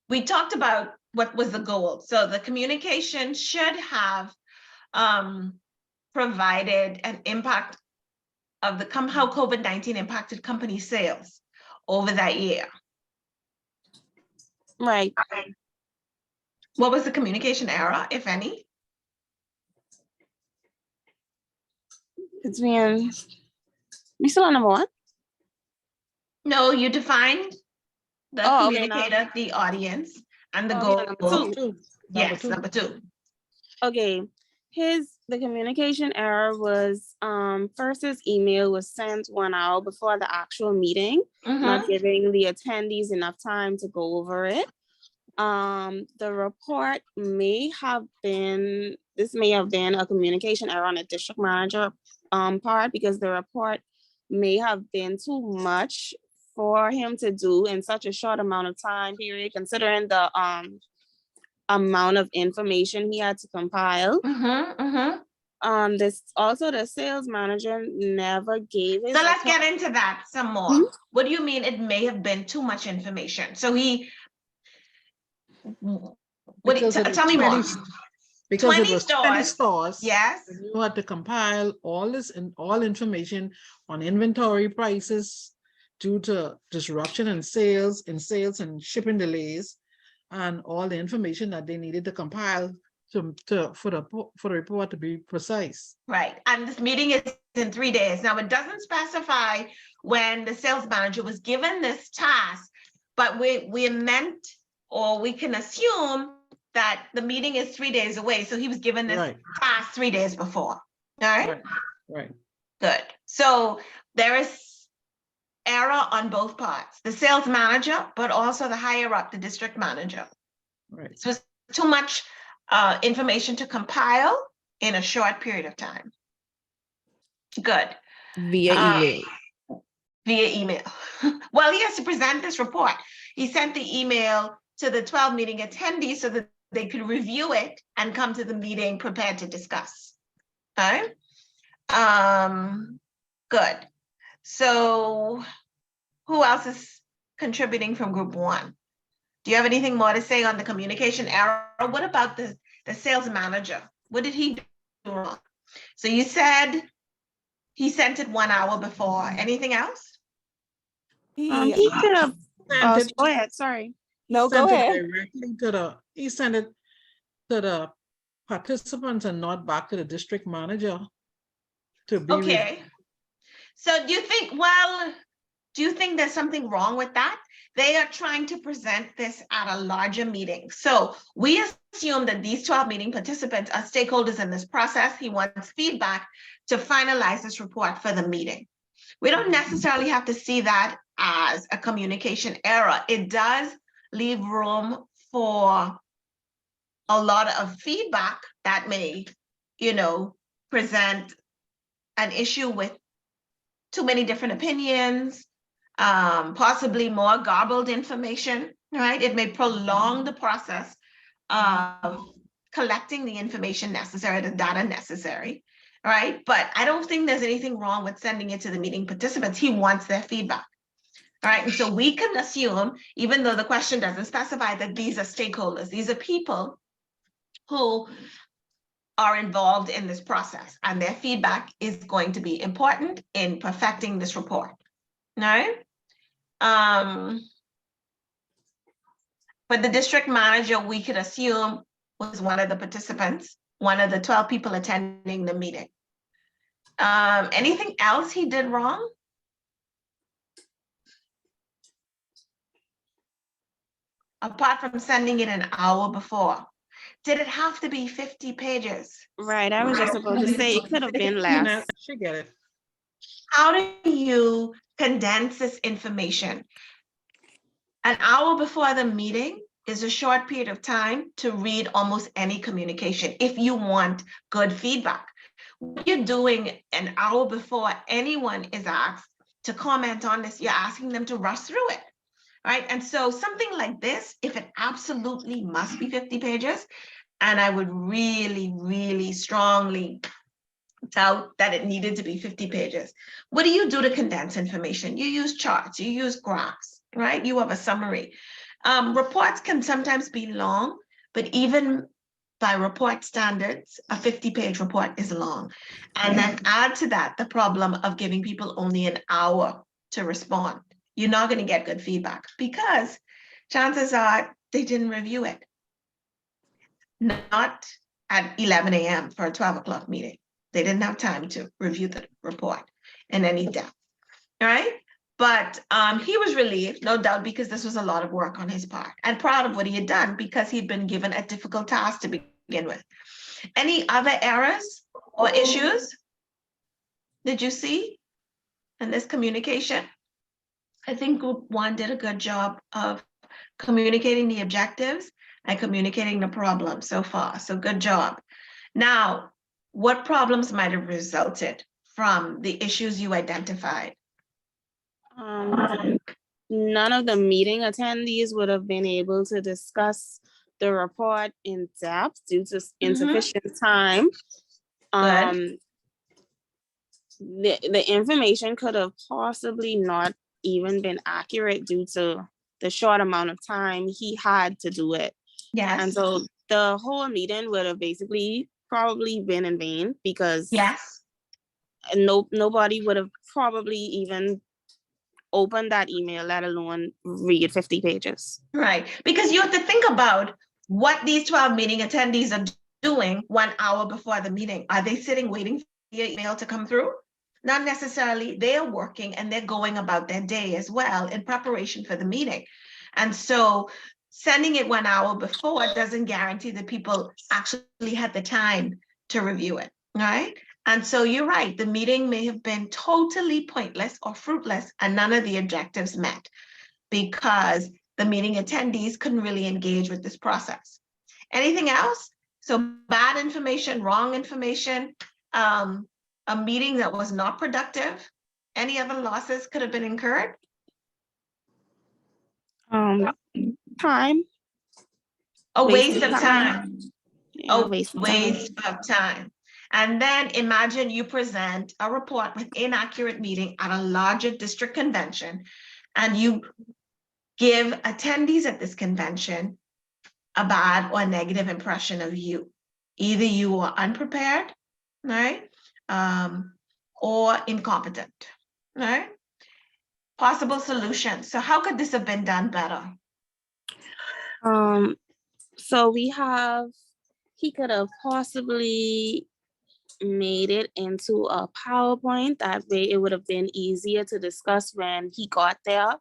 we talked about what was the goal. So the communication should have provided an impact of how COVID-19 impacted company sales over that year. Right. What was the communication error, if any? It's being, we still on number one? No, you defined the Oh, okay, now- communicator, the audience, and the Oh, goal. yeah, number Two. Yes, number 2. Okay, the communication error was, first his email was sent 1 hour before the actual meeting, not giving the attendees enough time to go over it. The report may have been a communication error on a district manager part, because the report may have been too much for him to do in such a short amount of time period, considering the amount of information he had to compile. This also, the sales manager never gave his. So let's get into that some more. What do you mean it may have been too much information? So Because it was tell me more. 20 Because 20 it was 20 stores. Yes, And you had to compile all this and all information on inventory prices due to disruption in sales and shipping delays, and all the information that they needed to compile for the report to be precise. right. And this meeting is in 3 days. Now, it doesn't specify when the sales manager was given this task, but we meant, or we can assume that the meeting is 3 days away. So he was given this Right. task 3 days before. All right, Right. good. So there is error on both parts, the sales manager, but also the higher up, the district manager. Right. So it's too much information to compile in a short period of time. Good. Via email. Via email. Well, he has to present this report. He sent the email to the 12 meeting attendees so that they could review it and come to the meeting prepared to discuss. All right. Good. So who else is contributing from group 1? Do you have anything more to say on the communication error? What about the sales manager? What did he do wrong? So you said he sent it 1 hour before. Anything else? He could have, go ahead, sorry. No, go ahead. He sent it to the participants and not back to the district manager to be. Okay. So do you think there's something wrong with that? They are trying to present this at a larger meeting. So we assume that these 12 meeting participants are stakeholders in this process. He wants feedback to finalize this report for the meeting. We don't necessarily have to see that as a communication error. It does leave room for a lot of feedback that may, present an issue with too many different opinions, possibly more garbled information, right? It may prolong the process of collecting the information necessary, the data necessary, right? But I don't think there's anything wrong with sending it to the meeting participants. He wants their feedback. All right, and so we can assume, even though the question doesn't specify, that these are stakeholders, these are people who are involved in this process, and their feedback is going to be important in perfecting this report. All right. But the district manager, we could assume, was one of the participants, one of the 12 people attending the meeting. Anything else he did wrong? Apart from sending it an hour before, did it have to be 50 pages? Right, I was just about to say it could have been less. She get it. How do you condense this information? An hour before the meeting is a short period of time to read almost any communication if you want good feedback. What you're doing an hour before anyone is asked to comment on this, you're asking them to rush through it. right? And so something like this, if it absolutely must be 50 pages, and I would really, really strongly doubt that it needed to be 50 pages. What do you do to condense information? You use charts, you use graphs, right? You have a summary. Reports can sometimes be long, but even by report standards, a 50-page report is long. And then add to that the problem of giving people only an hour to respond. You're not going to get good feedback because chances are they didn't review it. Not at 11 a.m. for a 12 o'clock meeting. They didn't have time to review the report in any depth, all right? But he was relieved, no doubt, because this was a lot of work on his part and proud of what he had done because he'd been given a difficult task to begin with. Any other errors or issues did you see in this communication? I think group one did a good job of communicating the objectives and communicating the problem so far. So good job. Now, what problems might have resulted from the issues you identified? None of the meeting attendees would have been able to discuss the report in depth due to insufficient time. The information could have possibly not even been accurate due to the short amount of time he had to do it. Yes. And so the whole meeting would have basically probably been in vain because yes, nobody would have probably even opened that email, let alone read 50 pages. Right, because you have to think about what these 12 meeting attendees are doing 1 hour before the meeting. Are they sitting waiting for your email to come through? Not necessarily. They're working and they're going about their day as well in preparation for the meeting. And so sending it 1 hour before doesn't guarantee that people actually had the time to review it, right? And so you're right, the meeting may have been totally pointless or fruitless and none of the objectives met because the meeting attendees couldn't really engage with this process. Anything else? So bad information, wrong information, a meeting that was not productive. Any other losses could have been incurred? Time. A waste Wasted of time. Yeah, A waste of waste of time. And then imagine you present a report with inaccurate meeting at a larger district convention, and you give attendees at this convention a bad or negative impression of you. Either you are unprepared, right? Or incompetent, right? Possible solutions. So how could this have been done better? So he could have possibly made it into a PowerPoint. That way it would have been easier to discuss when he got there.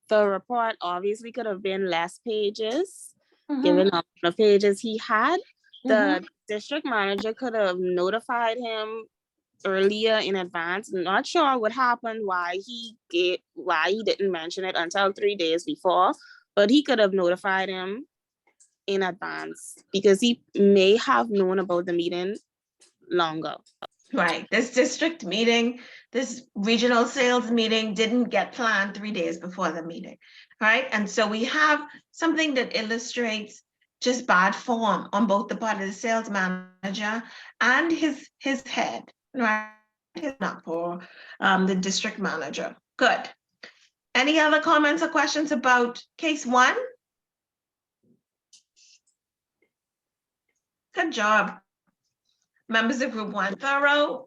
The report obviously could have been less pages, given the amount of pages he had. The district manager could have notified him earlier in advance. Not sure what happened, why he didn't mention it until 3 days before, but he could have notified him in advance because he may have known about the meeting longer. Right, this district meeting, this regional sales meeting didn't get planned 3 days before the meeting, right? And so we have something that illustrates just bad form on both the part of the sales manager and his head, right? Not for the district manager. Good. Any other comments or questions about case one? Good job. Members of group one, thorough.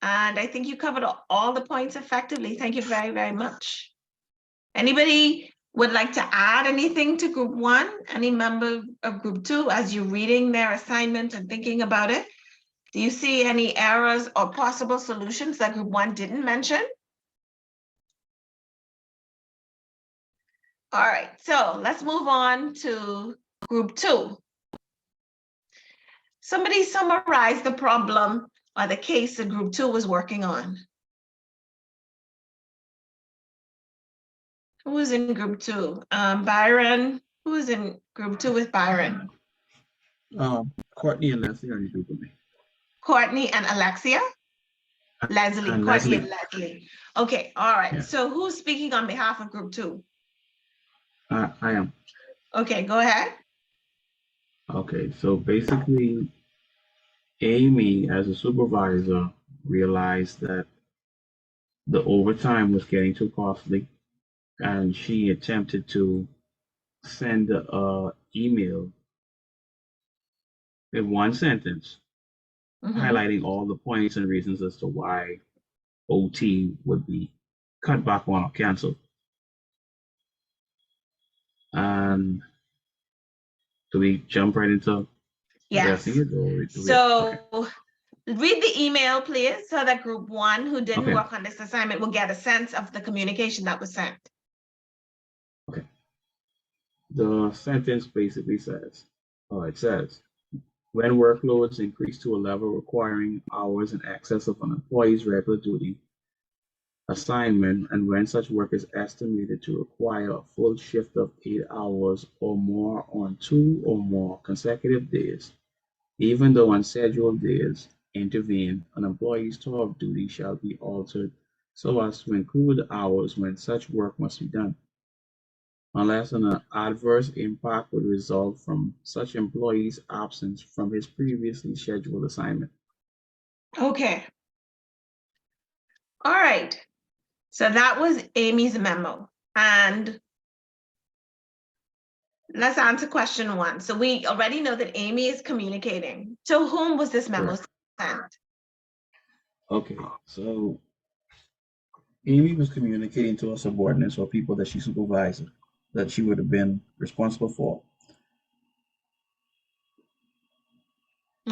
And I think you covered all the points effectively. Thank you very, very much. Anybody would like to add anything to group one? Any member of group two as you're reading their assignment and thinking about it? Do you see any errors or possible solutions that group one didn't mention? All right, so let's move on to group two. Somebody summarize the problem or the case that group two was working on. Who was in group two? Byron, who was in group two with Byron? Courtney and Leslie are in group with me. Courtney and Alexia? Leslie, And Courtney Leslie. and Leslie. Okay, all right. Yeah. So who's speaking on behalf of group two? I am. Okay, go ahead. Okay, so basically, Amy, as a supervisor, realized that the overtime was getting too costly, and she attempted to send a email in one sentence Mhm. highlighting all the points and reasons as to why OT would be cut back on or canceled. And do we jump right into Yes. addressing it, or do we? So Okay. read the email, please, so that group one who didn't Okay. work on this assignment will get a sense of the communication that was sent. The sentence basically says, it says, when workloads increase to a level requiring hours in excess of an employee's regular duty assignment, and when such work is estimated to require a full shift of 8 hours or more on 2 or more consecutive days, even though unscheduled days intervene, an employee's tour of duty shall be altered so as to include hours when such work must be done, unless an adverse impact would result from such employee's absence from his previously scheduled assignment. Okay. All right. So that was Amy's memo. And let's answer question one. So we already know that Amy is communicating. To whom was this memo sent? Okay, so Amy was communicating to her subordinates or people that she supervised, that she would have been responsible for.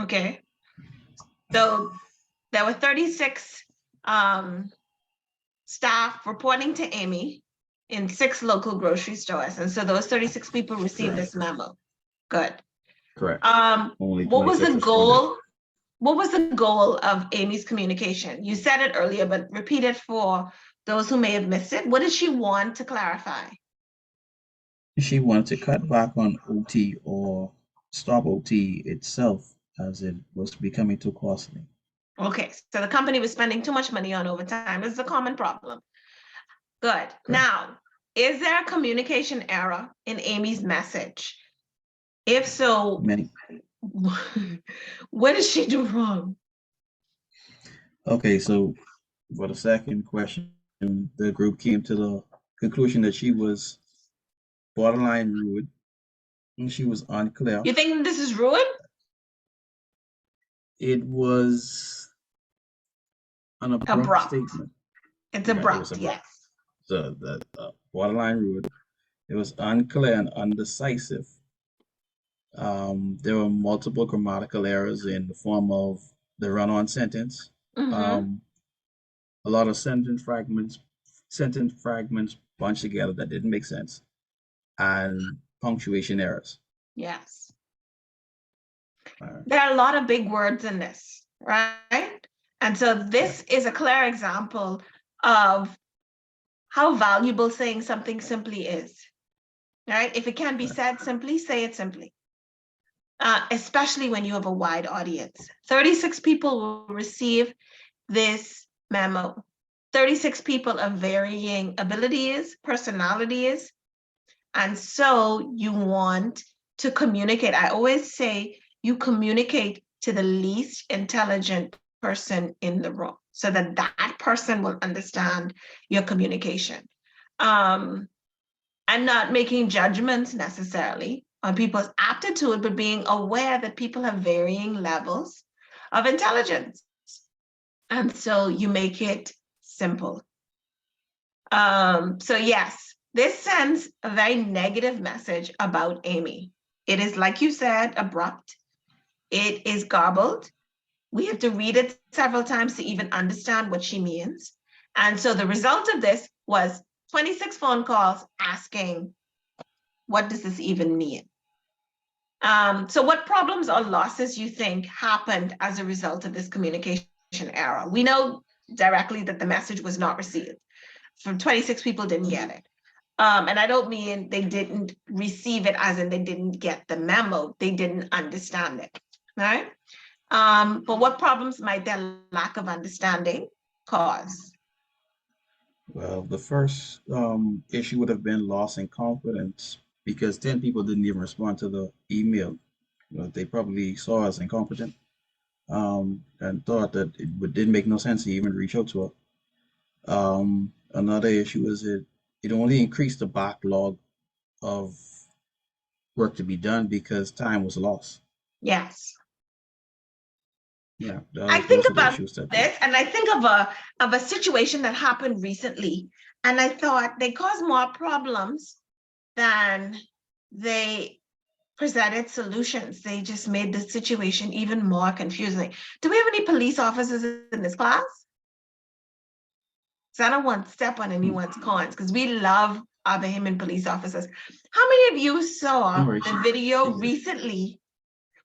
Okay. So there were 36 staff reporting to Amy in 6 local grocery stores. And so those 36 people received this memo. Good. Correct. Only What was 26 the responded. goal? What was the goal of Amy's communication? You said it earlier, but repeat it for those who may have missed it. What did she want to clarify? She wanted to cut back on OT or stop OT itself as it was becoming too costly. Okay, so the company was spending too much money on overtime. This is a common problem. Good. Now, is there a communication error in Amy's message? If so, Many. what did she do wrong? Okay, so for the second question, the group came to the conclusion that she was borderline rude and she was unclear. You think this is rude? It was an abrupt statement. It's Yeah, it abrupt, was yes. The borderline rude. It was unclear and undecisive. There were multiple grammatical errors in the form of the run-on sentence. Mhm. A lot of sentence fragments bunched together that didn't make sense, and punctuation errors. Yes. Right. There are a lot of big words in this, right? And so this is a clear example of how valuable saying something simply is, right? If it can be said simply, say it simply. Especially when you have a wide audience. 36 people will receive this memo. 36 people of varying abilities, personalities. And so you want to communicate. I always say you communicate to the least intelligent person in the room so that that person will understand your communication. And not making judgments necessarily on people's aptitude, but being aware that people have varying levels of intelligence. And so you make it simple. So yes, this sends a very negative message about Amy. It is, like you said, abrupt. It is garbled. We have to read it several times to even understand what she means. And so the result of this was 26 phone calls asking, what does this even mean? So what problems or losses you think happened as a result of this communication error? We know directly that the message was not received. From 26 people didn't get it. And I don't mean they didn't receive it as in they didn't get the memo, they didn't understand it, right? But what problems might their lack of understanding cause? Well, the first issue would have been loss in confidence because 10 people didn't even respond to the email. They probably saw us incompetent and thought that didn't make no sense to even reach out to her. Another issue is it only increased the backlog of work to be done because time was lost. Yes. Yeah, I those think are the about issues that. this, and I think of a situation that happened recently, and I thought they caused more problems than they presented solutions. They just made the situation even more confusing. Do we have any police officers in this class? So I don't want to step on anyone's corns because we love our Bahamian police officers. How many of you saw Don't worry, the she- video she's- recently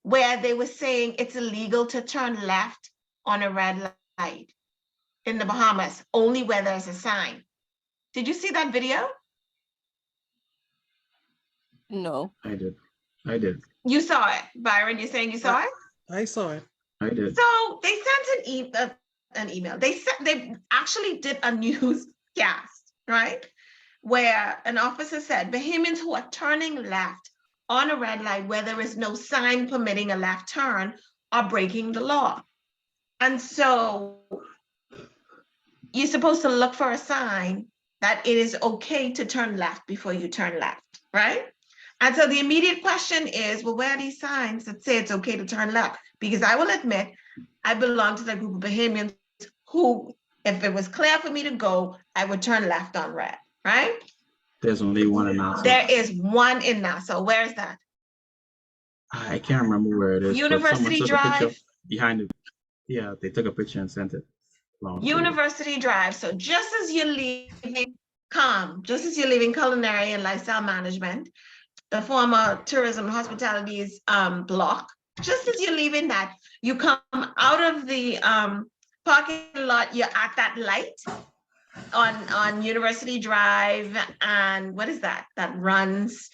where they were saying it's illegal to turn left on a red light in the Bahamas, only where there's a sign? Did you see that video? No. I did. You saw it, Byron. You're saying you saw it? I saw it. I did. So they sent an email. They actually did a newscast, right? Where an officer said Bahamians who are turning left on a red light where there is no sign permitting a left turn are breaking the law. And so you're supposed to look for a sign that it is okay to turn left before you turn left, right? And so the immediate question is, well, where are these signs that say it's okay to turn left? Because I will admit, I belong to that group of Bahamians who, if it was clear for me to go, I would turn left on red, right? There's only one in Nassau. There is one in Nassau. Where is that? I can't remember where it is. but someone University took a picture Drive. behind it. Yeah, they took a picture and sent it. along to you. University Drive. So just as you're leaving just as you're leaving culinary and lifestyle management, the former tourism and hospitalities block, just as you're leaving that, you come out of the parking lot, you're at that light on University Drive, and what is that? That runs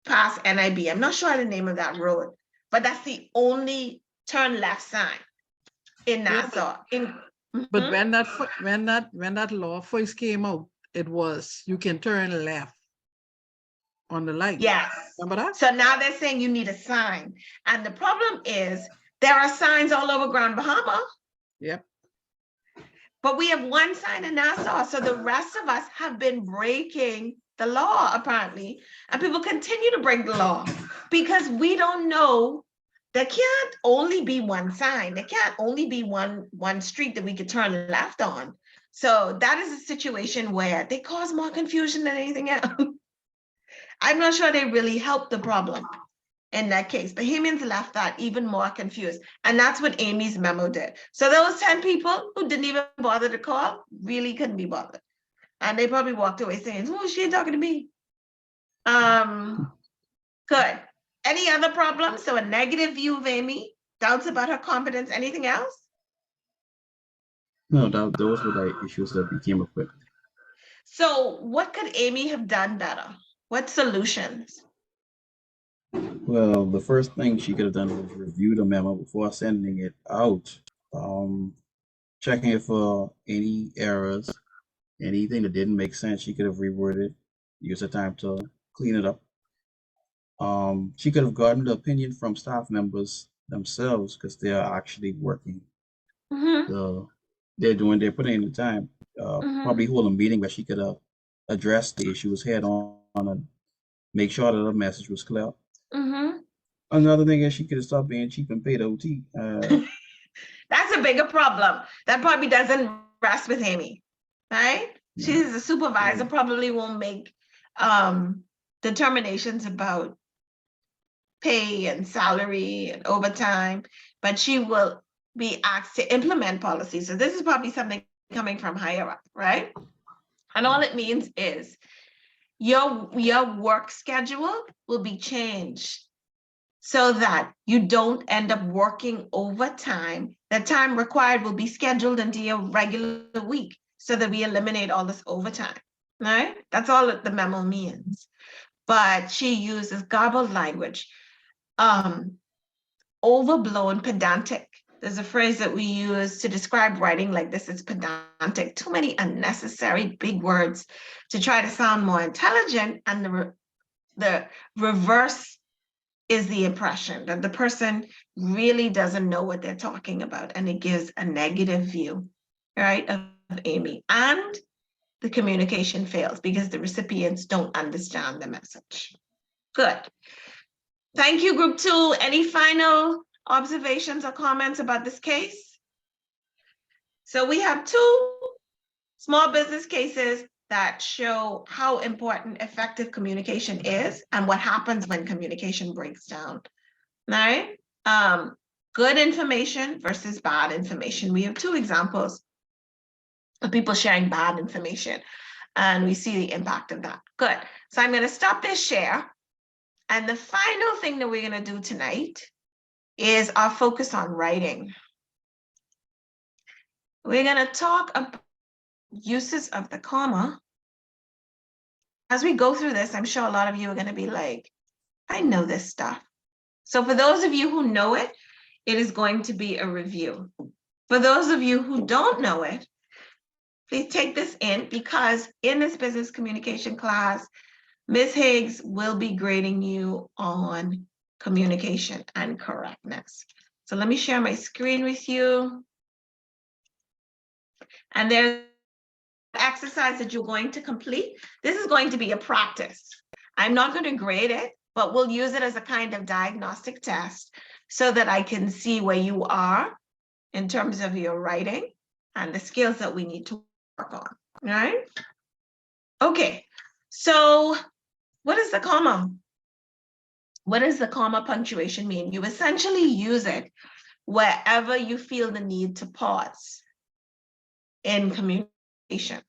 past NIB. I'm not sure the name of that road, but that's the only turn left sign in Yeah, but- Nassau. But Mhm. when that law first came out, it was you can turn left on the light. Yes. Remember that? So now they're saying you need a sign. And the problem is there are signs all over Grand Bahama, Yep. but we have one sign in Nassau. So the rest of us have been breaking the law apparently. And people continue to break the law because we don't know. There can't only be one sign. There can't only be one street that we could turn left on. So that is a situation where they cause more confusion than anything else. I'm not sure they really helped the problem in that case. Bahamians left that even more confused. And that's what Amy's memo did. So those 10 people who didn't even bother to call really couldn't be bothered. And they probably walked away saying, oh, she ain't talking to me. Good. Any other problems? So a negative view of Amy, doubts about her competence, anything else? No, those were the issues that we came up with. So what could Amy have done better? What solutions? Well, the first thing she could have done was review the memo before sending it out, checking it for any errors, anything that didn't make sense. She could have reworded, use the time to clean it up. She could have gotten the opinion from staff members themselves because they are actually working. Mhm. They're putting in the time. Mhm. Probably hold a meeting where she could have addressed the issues head on and make sure that the message was clear. Mhm. Another thing is she could have stopped being cheap and paid OT. That's a bigger problem. That probably doesn't rest with Amy, right? Yeah. She's a supervisor, Right. probably won't make determinations about pay and salary and overtime, but she will be asked to implement policies. So this is probably something coming from higher up, right? And all it means is your work schedule will be changed so that you don't end up working overtime. The time required will be scheduled into your regular week so that we eliminate all this overtime, right? That's all that the memo means. But she uses garbled language, overblown, pedantic There's a phrase that we use to describe writing like this. It's pedantic. Too many unnecessary big words to try to sound more intelligent. And the reverse is the impression that the person really doesn't know what they're talking about. And it gives a negative view, right, of Amy. And the communication fails because the recipients don't understand the message. Good. Thank you, group 2. Any final observations or comments about this case? So we have 2 small business cases that show how important effective communication is and what happens when communication breaks down. All right. Good information versus bad information. We have 2 examples of people sharing bad information, and we see the impact of that. Good. So I'm going to stop this share. And the final thing that we're going to do tonight is our focus on writing. We're going to talk about uses of the comma. As we go through this, I'm sure a lot of you are going to be like, I know this stuff. So for those of you who know it, it is going to be a review. For those of you who don't know it, please take this in, because in this business communication class, Ms. Higgs will be grading you on communication and correctness. So let me share my screen with you. And there's an exercise that you're going to complete. This is going to be a practice. I'm not going to grade it, but we'll use it as a kind of diagnostic test so that I can see where you are in terms of your writing and the skills that we need to work on. All right? Okay, so what is the comma? What does the comma punctuation mean? You essentially use it wherever you feel the need to pause in communication.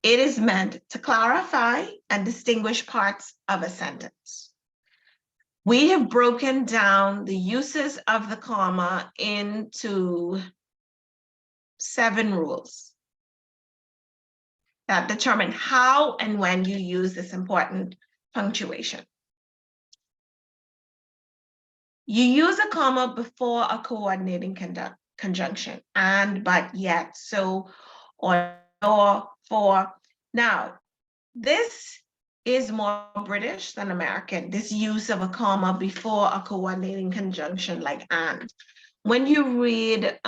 It is meant to clarify and distinguish parts of a sentence. We have broken down the uses of the comma into 7 rules that determine how and when you use this important punctuation. You use a comma before a coordinating conjunction, and, but, yet, so, or, for. Now, this is more British than American, this use of a comma before a coordinating conjunction like and. When you read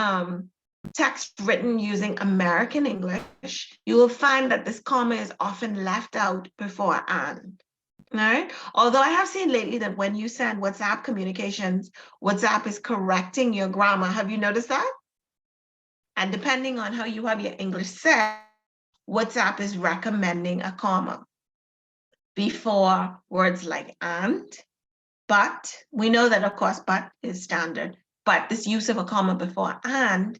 text written using American English, you will find that this comma is often left out before and. All right. Although I have seen lately that when you send WhatsApp communications, WhatsApp is correcting your grammar. Have you noticed that? And depending on how you have your English set, WhatsApp is recommending a comma before words like and, but. We know that, of course, but is standard, but this use of a comma before and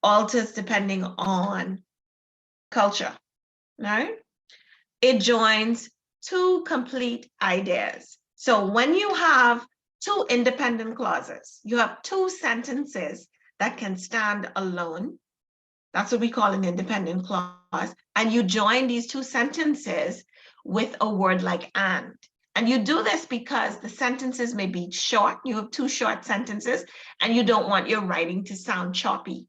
alters depending on culture. All right. It joins 2 complete ideas. So when you have 2 independent clauses, you have 2 sentences that can stand alone. That's what we call an independent clause. And you join these 2 sentences with a word like and. And you do this because the sentences may be short. You have 2 short sentences and you don't want your writing to sound choppy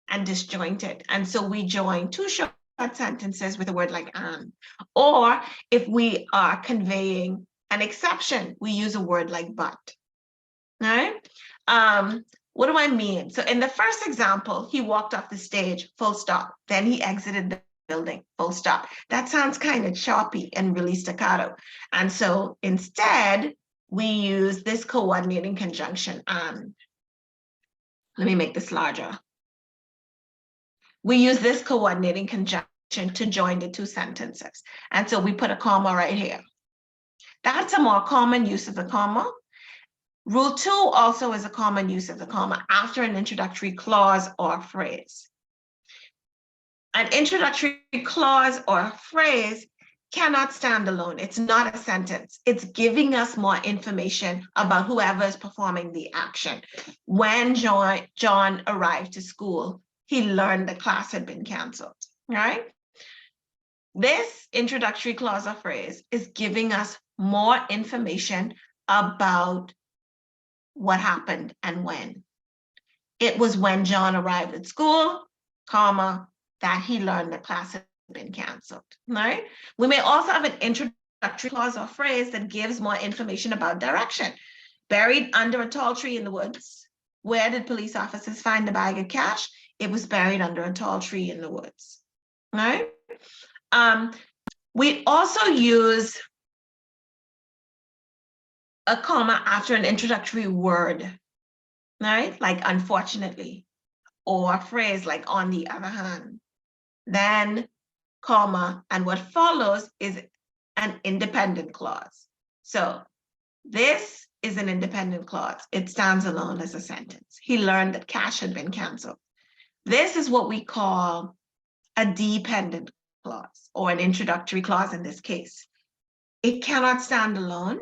and disjointed. And so we join 2 short sentences with a word like and. Or if we are conveying an exception, we use a word like but. All right. What do I mean? So in the first example, he walked off the stage, full stop. Then he exited the building, full stop. That sounds kind of choppy and really staccato. And so instead, we use this coordinating conjunction and. Let me make this larger. We use this coordinating conjunction to join the 2 sentences. And so we put a comma right here. That's a more common use of the comma. Rule 2 also is a common use of the comma after an introductory clause or phrase. An introductory clause or phrase cannot stand alone. It's not a sentence. It's giving us more information about whoever is performing the action. When John arrived to school, he learned the class had been canceled, right? This introductory clause or phrase is giving us more information about what happened and when. It was when John arrived at school, comma, that he learned the class had been canceled, right? We may also have an introductory clause or phrase that gives more information about direction. Buried under a tall tree in the woods. Where did police officers find the bag of cash? It was buried under a tall tree in the woods, right? We also use a comma after an introductory word, right? Like unfortunately, or a phrase like on the other hand. Then, comma, and what follows is an independent clause. So this is an independent clause. It stands alone as a sentence. He learned that cash had been canceled. This is what we call a dependent clause, or an introductory clause in this case. It cannot stand alone.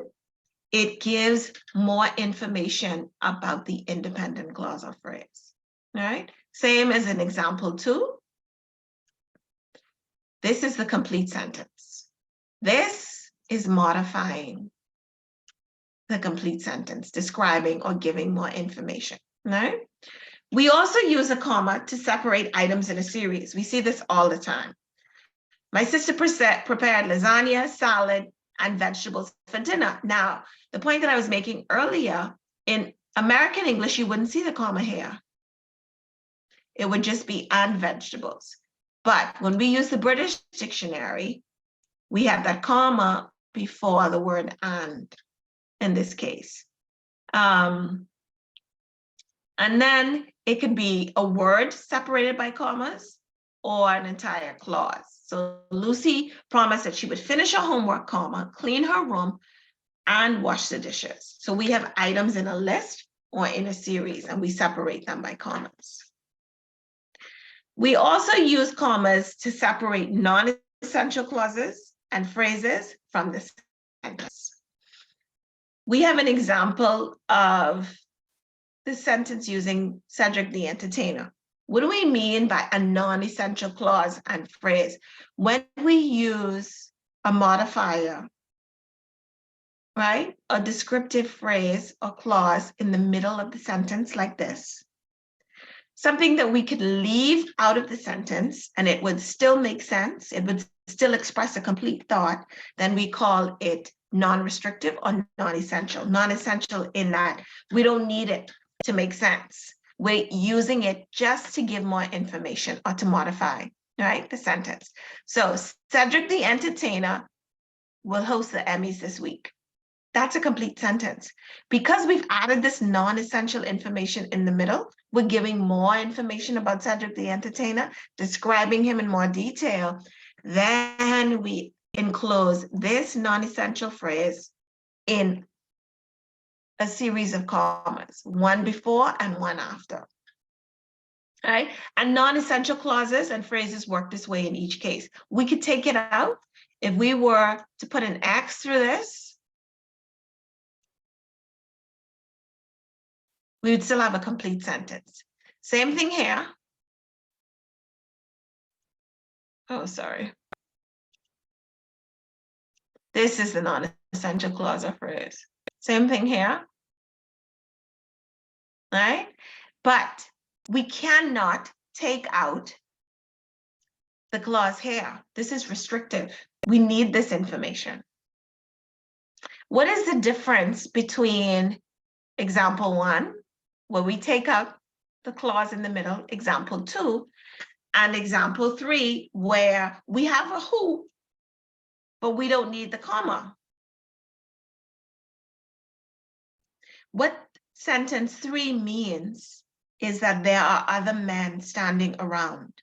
It gives more information about the independent clause or phrase, right? Same as in example 2. This is the complete sentence. This is modifying the complete sentence, describing or giving more information, right? We also use a comma to separate items in a series. We see this all the time. My sister prepared lasagna, salad, and vegetables for dinner. Now, the point that I was making earlier, in American English, you wouldn't see the comma here. It would just be and vegetables. But when we use the British dictionary, we have that comma before the word and in this case. And then it could be a word separated by commas or an entire clause. So Lucy promised that she would finish her homework, comma, clean her room, and wash the dishes. So we have items in a list or in a series, and we separate them by commas. We also use commas to separate non-essential clauses and phrases from the sentence. We have an example of the sentence using Cedric the Entertainer. What do we mean by a non-essential clause and phrase? When we use a modifier, right? A descriptive phrase or clause in the middle of the sentence like this, something that we could leave out of the sentence and it would still make sense, it would still express a complete thought, then we call it non-restrictive or non-essential. Non-essential in that we don't need it to make sense. We're using it just to give more information or to modify, right, the sentence. So Cedric the Entertainer will host the Emmys this week. That's a complete sentence. Because we've added this non-essential information in the middle, we're giving more information about Cedric the Entertainer, describing him in more detail. Then we enclose this non-essential phrase in a series of commas, one before and one after. All right, and non-essential clauses and phrases work this way in each case. We could take it out. If we were to put an X through this, we would still have a complete sentence. Same thing here. Oh, sorry. This is the non-essential clause or phrase. Same thing here. Right? But we cannot take out the clause here. This is restrictive. We need this information. What is the difference between example 1, where we take out the clause in the middle, example 2, and example 3, where we have a who, but we don't need the comma? What sentence 3 means is that there are other men standing around.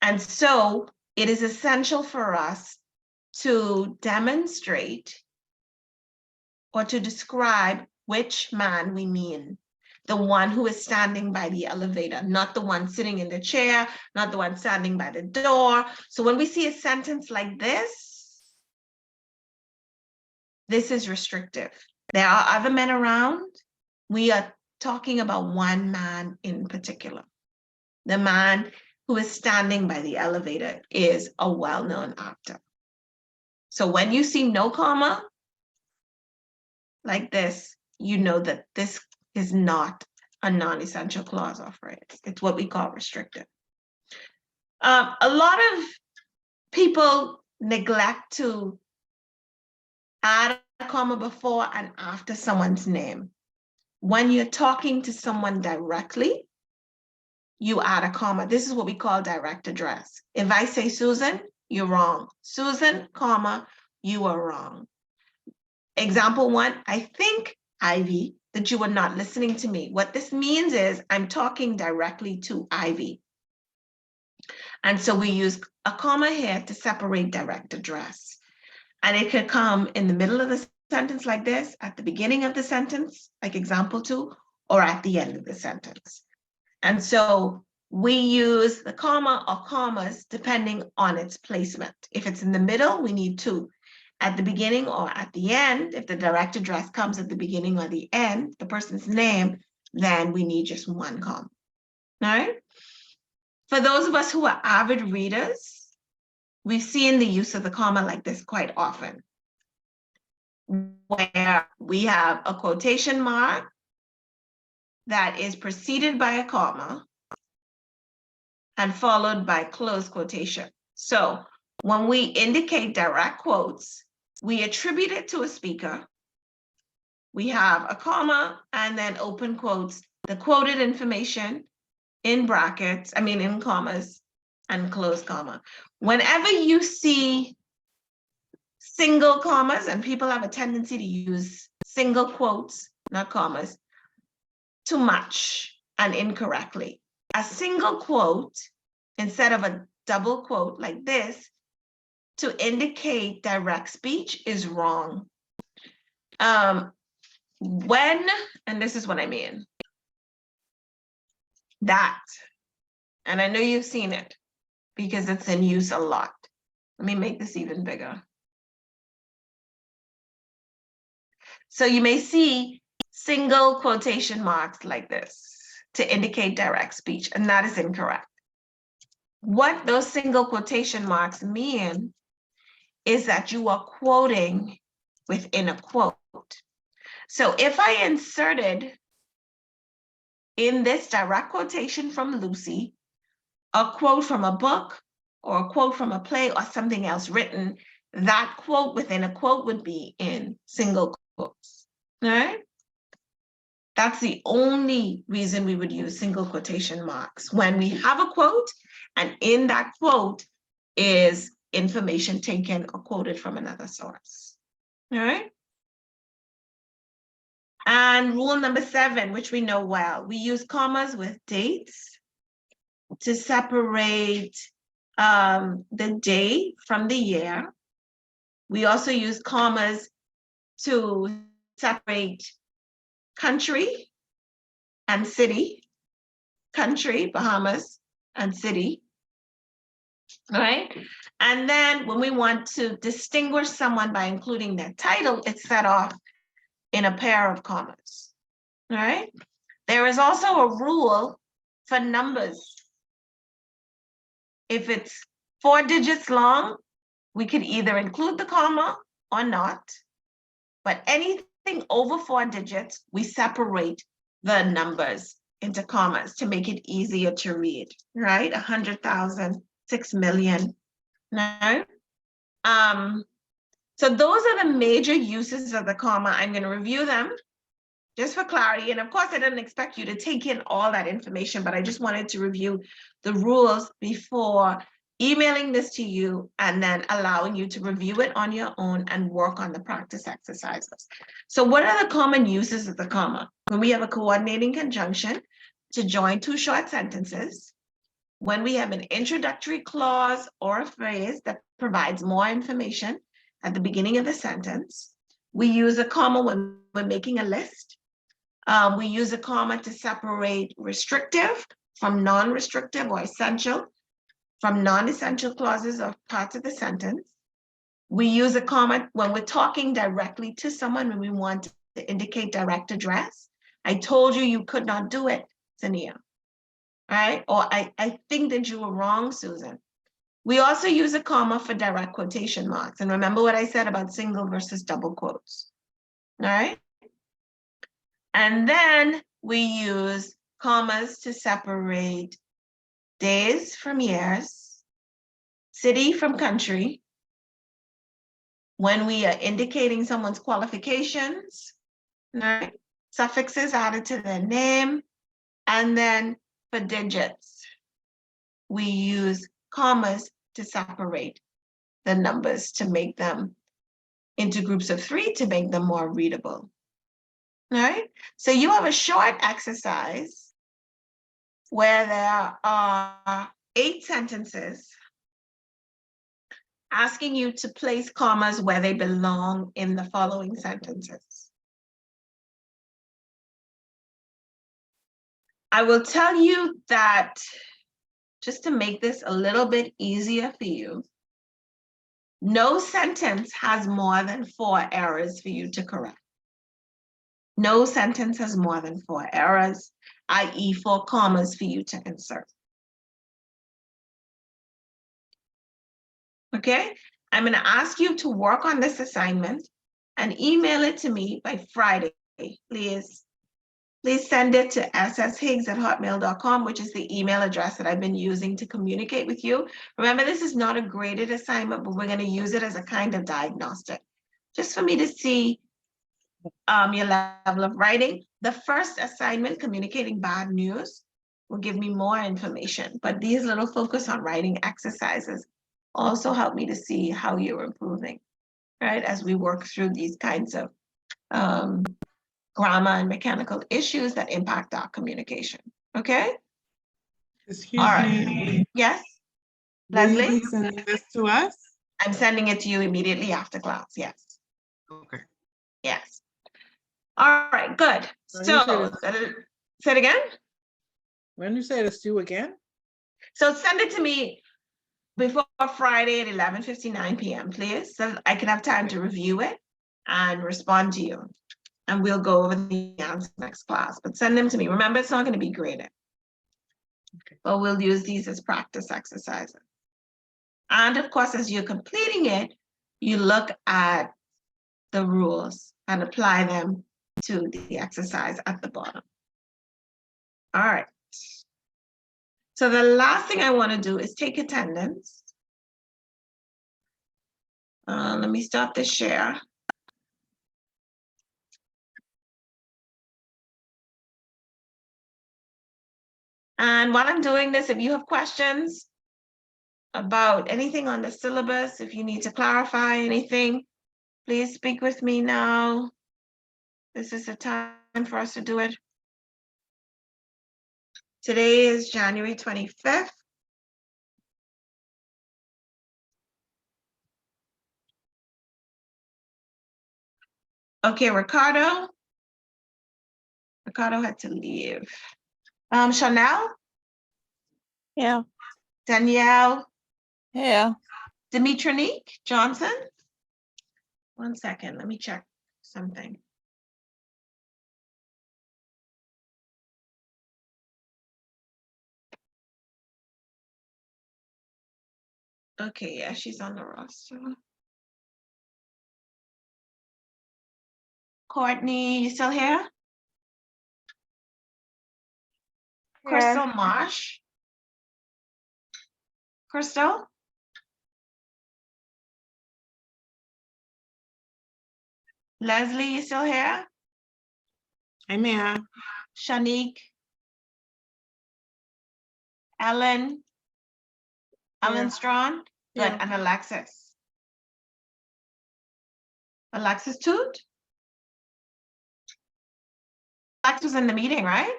And so it is essential for us to demonstrate or to describe which man we mean. The one who is standing by the elevator, not the one sitting in the chair, not the one standing by the door. So when we see a sentence like this, this is restrictive. There are other men around. We are talking about one man in particular. The man who is standing by the elevator is a well-known actor. So when you see no comma like this, you know that this is not a non-essential clause or phrase. It's what we call restrictive. A lot of people neglect to add a comma before and after someone's name. When you're talking to someone directly, you add a comma. This is what we call direct address. If I say Susan, you're wrong. Susan, comma, you are wrong. Example 1, I think, Ivy, that you were not listening to me. What this means is I'm talking directly to Ivy. And so we use a comma here to separate direct address. And it could come in the middle of the sentence like this, at the beginning of the sentence, like example 2, or at the end of the sentence. And so we use the comma or commas depending on its placement. If it's in the middle, we need 2. At the beginning or at the end, if the direct address comes at the beginning or the end, the person's name, then we need just 1 comma. All right? For those of us who are avid readers, we've seen the use of the comma like this quite often, where we have a quotation mark that is preceded by a comma and followed by close quotation. So when we indicate direct quotes, we attribute it to a speaker. We have a comma and then open quotes, the quoted information in brackets, in commas, and close comma. Whenever you see single commas, and people have a tendency to use single quotes, not commas, too much and incorrectly. A single quote, instead of a double quote like this, to indicate direct speech is wrong. When, and this is what I mean, that, and I know you've seen it because it's in use a lot. Let me make this even bigger. So you may see single quotation marks like this to indicate direct speech, and that is incorrect. What those single quotation marks mean is that you are quoting within a quote. So if I inserted in this direct quotation from Lucy, a quote from a book or a quote from a play or something else written, that quote within a quote would be in single quotes, all right? That's the only reason we would use single quotation marks, when we have a quote and in that quote is information taken or quoted from another source, all right? And rule number 7, which we know well, we use commas with dates to separate the day from the year. We also use commas to separate country and city, country, Bahamas, and city, all right? And then when we want to distinguish someone by including their title, it's set off in a pair of commas, all right? There is also a rule for numbers. If it's 4 digits long, we could either include the comma or not, but anything over 4 digits, we separate the numbers into commas to make it easier to read, right? 100,000, 6 million, no? So those are the major uses of the comma. I'm going to review them just for clarity. And of course, I didn't expect you to take in all that information, but I just wanted to review the rules before emailing this to you and then allowing you to review it on your own and work on the practice exercises. So what are the common uses of the comma? When we have a coordinating conjunction to join 2 short sentences, when we have an introductory clause or a phrase that provides more information at the beginning of the sentence, we use a comma when we're making a list. We use a comma to separate restrictive from non-restrictive or essential from non-essential clauses or parts of the sentence. We use a comma when we're talking directly to someone, when we want to indicate direct address. I told you you could not do it, Sania, all right? Or I think that you were wrong, Susan. We also use a comma for direct quotation marks. And remember what I said about single versus double quotes, all right? And then we use commas to separate days from years, city from country. When we are indicating someone's qualifications, right? Suffixes added to their name, and then for digits, we use commas to separate the numbers to make them into groups of 3 to make them more readable. All right, so you have a short exercise where there are 8 sentences asking you to place commas where they belong in the following sentences. I will tell you that just to make this a little bit easier for you, no sentence has more than 4 errors for you to correct. No sentence has more than 4 errors, i.e. 4 commas for you to insert. Okay, I'm going to ask you to work on this assignment and email it to me by Friday, please. Please send it to sshiggs@hotmail.com, which is the email address that I've been using to communicate with you. Remember, this is not a graded assignment, but we're going to use it as a kind of diagnostic, just for me to see your level of writing. The first assignment, communicating bad news, will give me more information, but these little focus on writing exercises also help me to see how you're improving, right? As we work through these kinds of grammar and mechanical issues that impact our communication, okay? Excuse All right. me. Yes, Will you Leslie? be sending this to us? I'm sending it to you immediately after class, yes. Okay. Yes. All right, good. When you say So, say it again? When you say this to you again? So send it to me before Friday at 11:59 p.m., please, so that I can have time to review it and respond to you. And we'll go over the answers next class, but send them to me. Remember, it's not going to be graded. Okay. But we'll use these as practice exercises. And of course, as you're completing it, you look at the rules and apply them to the exercise at the bottom. All right. So the last thing I want to do is take attendance. Let me stop the share. And while I'm doing this, if you have questions about anything on the syllabus, if you need to clarify anything, please speak with me now. This is the time for us to do it. Today is January 25th. Okay, Ricardo. Ricardo had to leave. Chanel, Yeah. Danielle, Yeah. Dimitronique Johnson. 1 second, let me check something. Okay, yeah, she's on the roster. Courtney, you still here? Crystal Marsh. Crystal? Leslie, you still here? I'm here. Shanique? Ellen? Ellen Strawn? Good, Yeah. and Alexis? Alexis Toot? Alexis was in the meeting, right?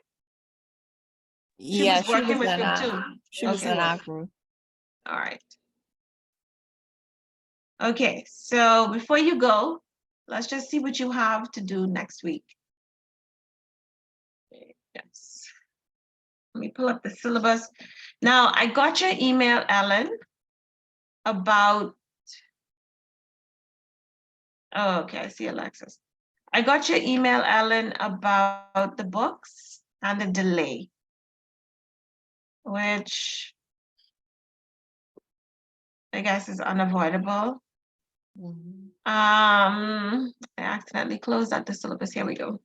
Yeah, was working with in you our- too. She was in Okay. our group. All right. Okay, so before you go, let's just see what you have to do next week. Yes. Let me pull up the syllabus. Now, I got your email, Ellen, about, oh, okay, I see Alexis. I got your email, Ellen, about the books and the delay, which I guess is unavoidable. Mhm. I accidentally closed out the syllabus. Here we go.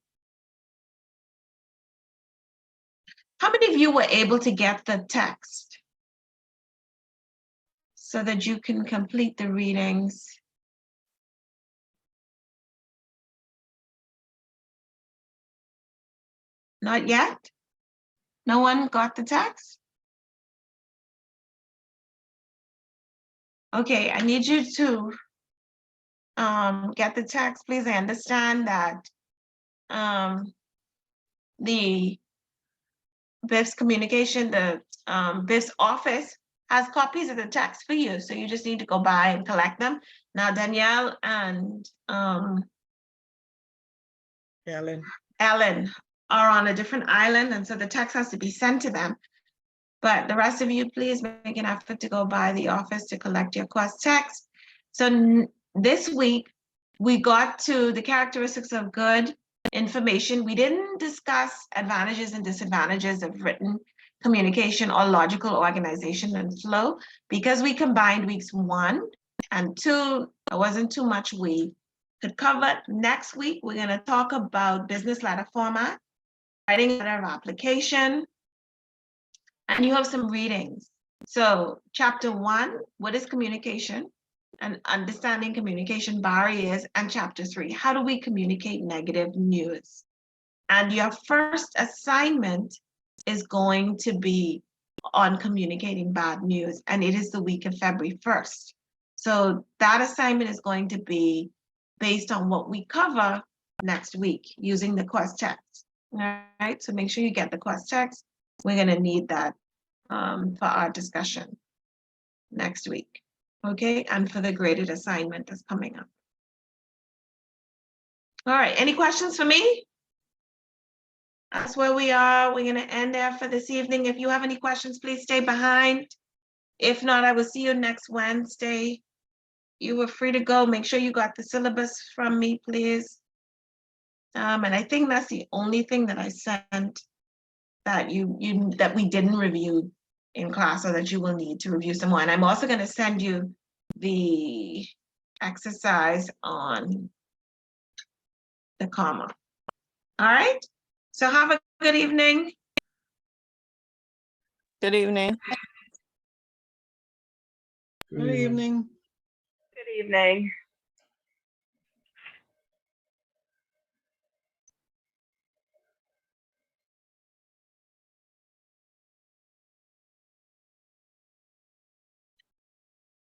How many of you were able to get the text so that you can complete the readings? Not yet? No one got the text? Okay, I need you to get the text, please. I understand that the BIF's communication, the BIF's office has copies of the text for you, so you just need to go by and collect them. Now, Danielle and Ellen. Ellen are on a different island, and so the text has to be sent to them. But the rest of you, please make an effort to go by the office to collect your course text. So this week, we got to the characteristics of good information. We didn't discuss advantages and disadvantages of written communication or logical organization and flow because we combined weeks 1 and 2. It wasn't too much we could cover. Next week, we're going to talk about business letter format, writing a letter of application, and you have some readings. So chapter 1, what is communication? And understanding communication barriers, and chapter 3, how do we communicate negative news? And your first assignment is going to be on communicating bad news, and it is the week of February 1st. So that assignment is going to be based on what we cover next week using the course text. All right, so make sure you get the course text. We're going to need that for our discussion next week. Okay, and for the graded assignment that's coming up. All right, any questions for me? That's where we are. We're going to end there for this evening. If you have any questions, please stay behind. If not, I will see you next Wednesday. You were free to go. Make sure you got the syllabus from me, please. And I think that's the only thing that I sent that that we didn't review in class, or that you will need to review some more. And I'm also going to send you the exercise on the comma. All right, so have a good evening. Good evening. Good evening. Good evening.